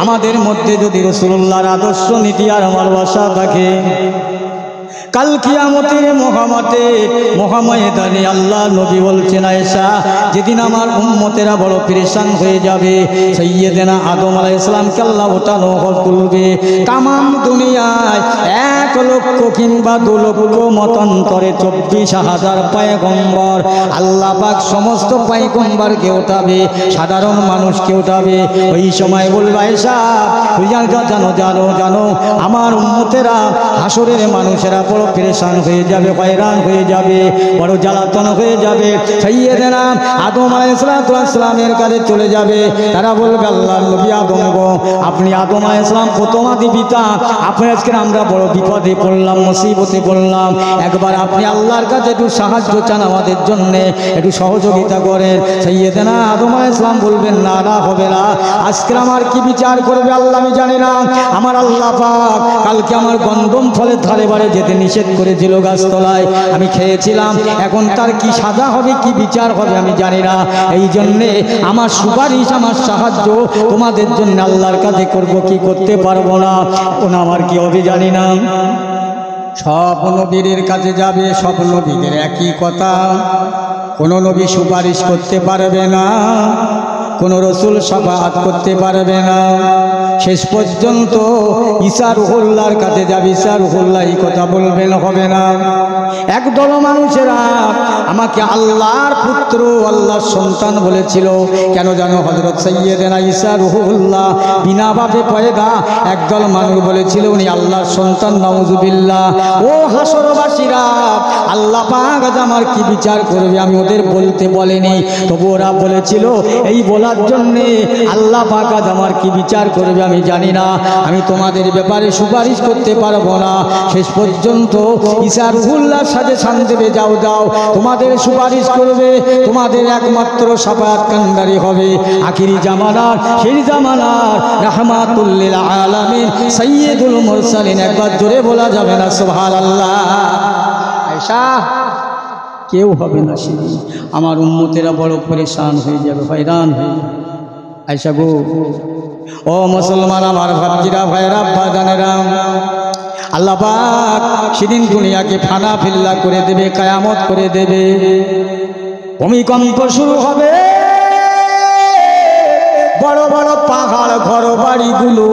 A: আমাদের মধ্যে যদি রাসূলুল্লাহর আদর্শ নীতি আর ভালোবাসা থাকে, কাল কিয়ামতের মহাময়দানে আল্লাহ নবী বলছেন, আয়েশা যেদিন আমার উম্মতেরা বড় পেরেশান হয়ে যাবে, সাইয়্যিদানা আদম আলাইহিস সালামকে আল্লাহ ওঠানো তুলবে, তাম দুনিয়ায় 1 লক্ষ কিংবা 2 লক্ষ মতান্তরে 24,000 পয়গম্বর আল্লাহ পাক সমস্ত পয়গম্বরকে ওঠাবে, সাধারণ মানুষকে ওঠাবে। ওই সময় বলবে, আয়েশা জানো আমার উম্মতেরা হাসরের মানুষেরা বড় পেরেশান হয়ে যাবে, হয়রান হয়ে যাবে, বড় জ্বালাতন হয়ে যাবে। সাইয়্যিদানা আদম আলাইহিস সালামের কাছে চলে যাবে। তারা বলবে, আল্লাহর নবী আদম গো, আপনি আদম আলাইহিস সালাম প্রথমাদি পিতা, আপনি আজকে আমরা বড় বিপদে পড়লাম, মুসিবতে পড়লাম, একবার আপনি আল্লাহর কাছে একটু সাহায্য চান, আমাদের জন্য একটু সহযোগিতা করেন। সাইয়্যিদানা আদম আলাইহিস সালাম বলবেন, না না হবে না, আজকে আমার কি বিচার করবে আল্লাহ আমি জানি না। আমার আল্লাহ পাক কালকে আমার গন্ধম ফলের ধারে বারে যেতে নিষেধ করেছিল, গাছতলায় আমি খেয়েছিলাম, এখন তার কি সাজা হবে কি বিচার হবে আমি জানি না। এই জন্যে আমার সুপারিশ আমার সাহায্য তোমাদের জন্য আল্লাহর কাছে করব, কি করতে পারবো না, ওনা আমার কি হবে জানি না। সব নবীর কাছে যাবে, সব নবীদের একই কথা, কোনো নবী সুপারিশ করতে পারবে না, কোনো রসুল শাফাআত করতে পারবে না। শেষ পর্যন্ত ঈসা রুহুল্লাহর কাছে যাবে, ঈসা রুহুল্লাহ এই কথা বলবেন, হবে না। একদল মানুষেরা আমাকে আল্লাহর পুত্র, আল্লাহর সন্তান বলেছিল, কেন জানো হযরত সাইয়্যিদানা ঈসা রুহুল্লাহ বিনা বাপে পয়দা। একদল মানুষ বলেছিল উনি আল্লাহর সন্তান, নাউজুবিল্লাহ। ও হাসরবাসীরা, আল্লাহ পাক আজ আমার কি বিচার করবে আমি ওদের বলতে বলেনি, তবু ওরা বলেছিল এই বলার জন্যে আল্লাহ পাক আজ আমার কি বিচার করবে আমি জানি না, আমি তোমাদের ব্যাপারে সুপারিশ করতে পারবো না। শেষ পর্যন্ত ঈসা রুহুল্লাহ সাজেশন দেবে, যাও যাও তোমাদের সুপারিশ করবে, তোমাদের একমাত্র শাফাআত কান্ডারি হবে আখিরি জামানার, সেই জামানার রাহমাতুল লিল আলামিন সাইয়্যিদুল মুরসালিন। একবার জোরে বলা যাবে না সুবহানাল্লাহ? আয়েশা কেউ হবে না সেদিন, আমার উম্মতেরা বড় পরেশান হয়ে যাবে, হয়রান হয়ে যাবে। আয়েশা গো, ও মুসলমান আমার ভাতিরা ভাইরা বাজানেরা, আল্লাহ পাক সেদিন দুনিয়াকে ফানা ফিল্লা করে দেবে, কিয়ামত করে দেবে, ভূমিকম্প শুরু হবে, বড় বড় পাহাড় ঘর বাড়িগুলো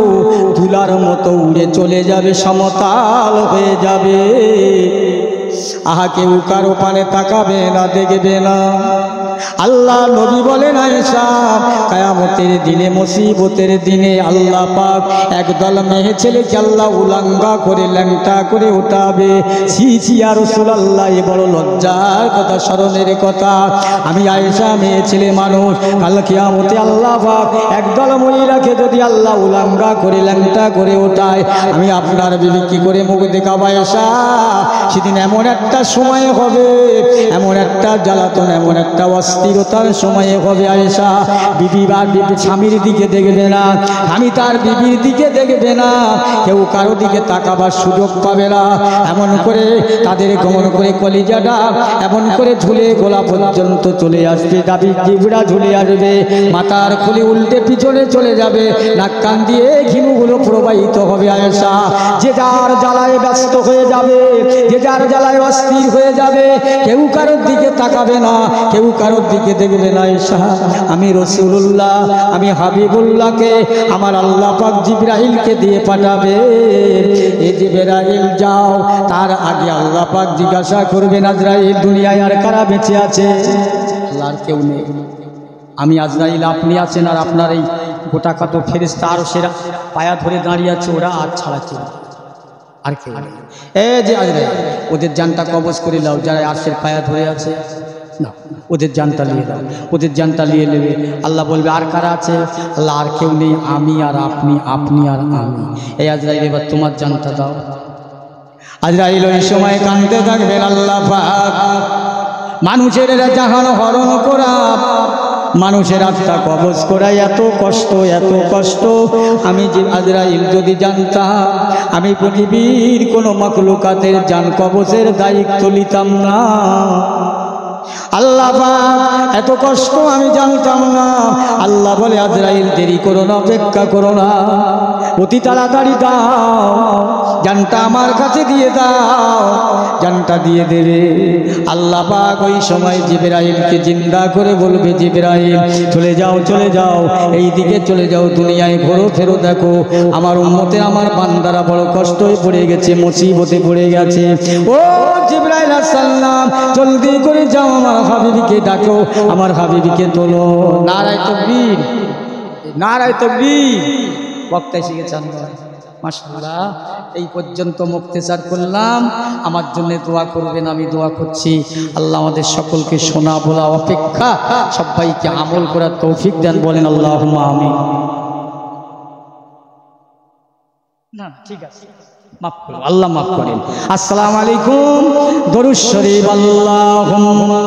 A: ধুলার মতো উড়ে চলে যাবে, সমতল হয়ে যাবে। আহা কেউ কারো পানে তাকাবে না, দেখবে না। আল্লাহ নবী বলেন, আয়েশা কিয়ামতের দিনে, মুসিবতের দিনে আল্লাহ পাক একদল মেয়ে ছেলেকে আল্লাহ উলাঙ্গা করে ল্যাংটা করে উঠাবে। ছি ছি ইয়া রাসূলুল্লাহ, এ বড় লজ্জার কথা, স্মরণের কথা। আমি আয়েশা মেয়ে ছেলে মানুষ, কাল কিয়ামতে আল্লাহ পাক একদল মহিলাকে যদি আল্লাহ উলাঙ্গা করে ল্যাংটা করে ওঠায়, আমি আপনার বিবি কি করে মুখ দেখাবো আয়েশা? সেদিন এমন একটা সময় হবে, এমন একটা জ্বালাতন, এমন একটা অস্থিরতার সময়ে হবে আয়েশা, বিবি বা বিবি স্বামীর দিকে দেখবে না, আমি তার বিবির দিকে দেখবে না, কেউ কারো দিকে তাকাবার সুযোগ পাবে না। এমন করে তাদের গমন করে কলিজাটা এমন করে ঝুলে গোলা পর্যন্ত চলে আসবে, দাবি জিবড়া ঝুলে আসবে, মাথার খুলি উল্টে পিছনে চলে যাবে, নাক কান দিয়ে ঘিনুগুলো প্রবাহিত হবে আয়েশা। যে যার জ্বালায় ব্যস্ত হয়ে যাবে, যে যার জ্বালায় অস্থির হয়ে যাবে, কেউ কারোর দিকে তাকাবে না, কেউ কারোর দিকে দেখবে না আয়েশা। আমি রাসূলুল্লাহ, আমি হাবিবুল্লাহকে আমার আল্লাহ পাক জিবরাইলকে দিয়ে পাঠাবে, এই জিবরাইল যাও, তার আগে আল্লাহ পাক জিজ্ঞাসা করবেন, আজরাইল দুনিয়ায় আর কারা বেঁচে আছে? আল্লাহর কেউ নেই, আমি আজরাইল, আপনি আছেন, আর আপনার এই গোটা কত ফেরেশতা আরো সেরা পায়া ধরে দাঁড়িয়ে আছে, ওরা আর ছাড়াচ্ছে আর কেউ নেই। এই যে আজরাইল, ওদের জানটা কবজ করে নাও, যারা আরশের পায়া ধরে আছে না, ওদের জানটা নিয়ে দাও, ওদের জানটা নিয়ে নেবে। আল্লাহ বলবে আর কারা আছে? আল্লাহ আর কেউ নেই, আমি আর আপনি, আপনি আর আমি। এই আজরাইল এবার তোমার জানটা দাও। আজরাইল ওই সময় কাঁদতে থাকবেন, আল্লাহ পাক মানুষের জাহান হরণ করা, মানুষের আত্মা কবজ করা এত কষ্ট, এত কষ্ট। আমি যে আজরাইল যদি জানতাম, আমি পৃথিবীর কোনো মাখলুকাতের জান কবজের দায়িত্ব নিতাম না। আল্লাহ পাক এত কষ্ট আমি জানতাম না। আল্লাহ বলে আজরাইল দেরি করো না, অপেক্ষা করো না, অতি তাড়াতাড়ি দাও, জানটা আমার কাছে দিয়ে দাও, জানটা দিয়ে দেবে। আল্লাহ পাক ওই সময় জিবরাইলকে জিন্দা করে বলবে, জিবরাইল চলে যাও, চলে যাও, এই দিকে চলে যাও, দুনিয়ায় ঘোরো ফেরো, দেখো আমার উম্মতের, আমার বান্দারা বড় কষ্ট হয়ে পড়ে গেছে, মুসিবতে পড়ে গেছে। ও জিবরাইল আসসালাম, জলদি করে যাও, আমার হাবিবিকে ডাকো, আমার হাবিবিকে তোলো। নারায়ে তাকবীর, নারায়ে তাকবীর। বক্তা এসে গেছেন, মাশাআল্লাহ। এই পর্যন্ত মুক্তেসার করলাম, আমার জন্য দোয়া করবেন, আমি দোয়া করছি। আল্লাহ আমাদের সকলকে শোনা বলা অপেক্ষা সবাইকে আমল করার তৌফিক দেন, বলেন আল্লাহুম্মা আমিন। না ঠিক আছে, মাফ করুন, আল্লাহ মাফ করেন। আসসালামু আলাইকুম, দরুদ শরীফ। আল্লাহুম্মা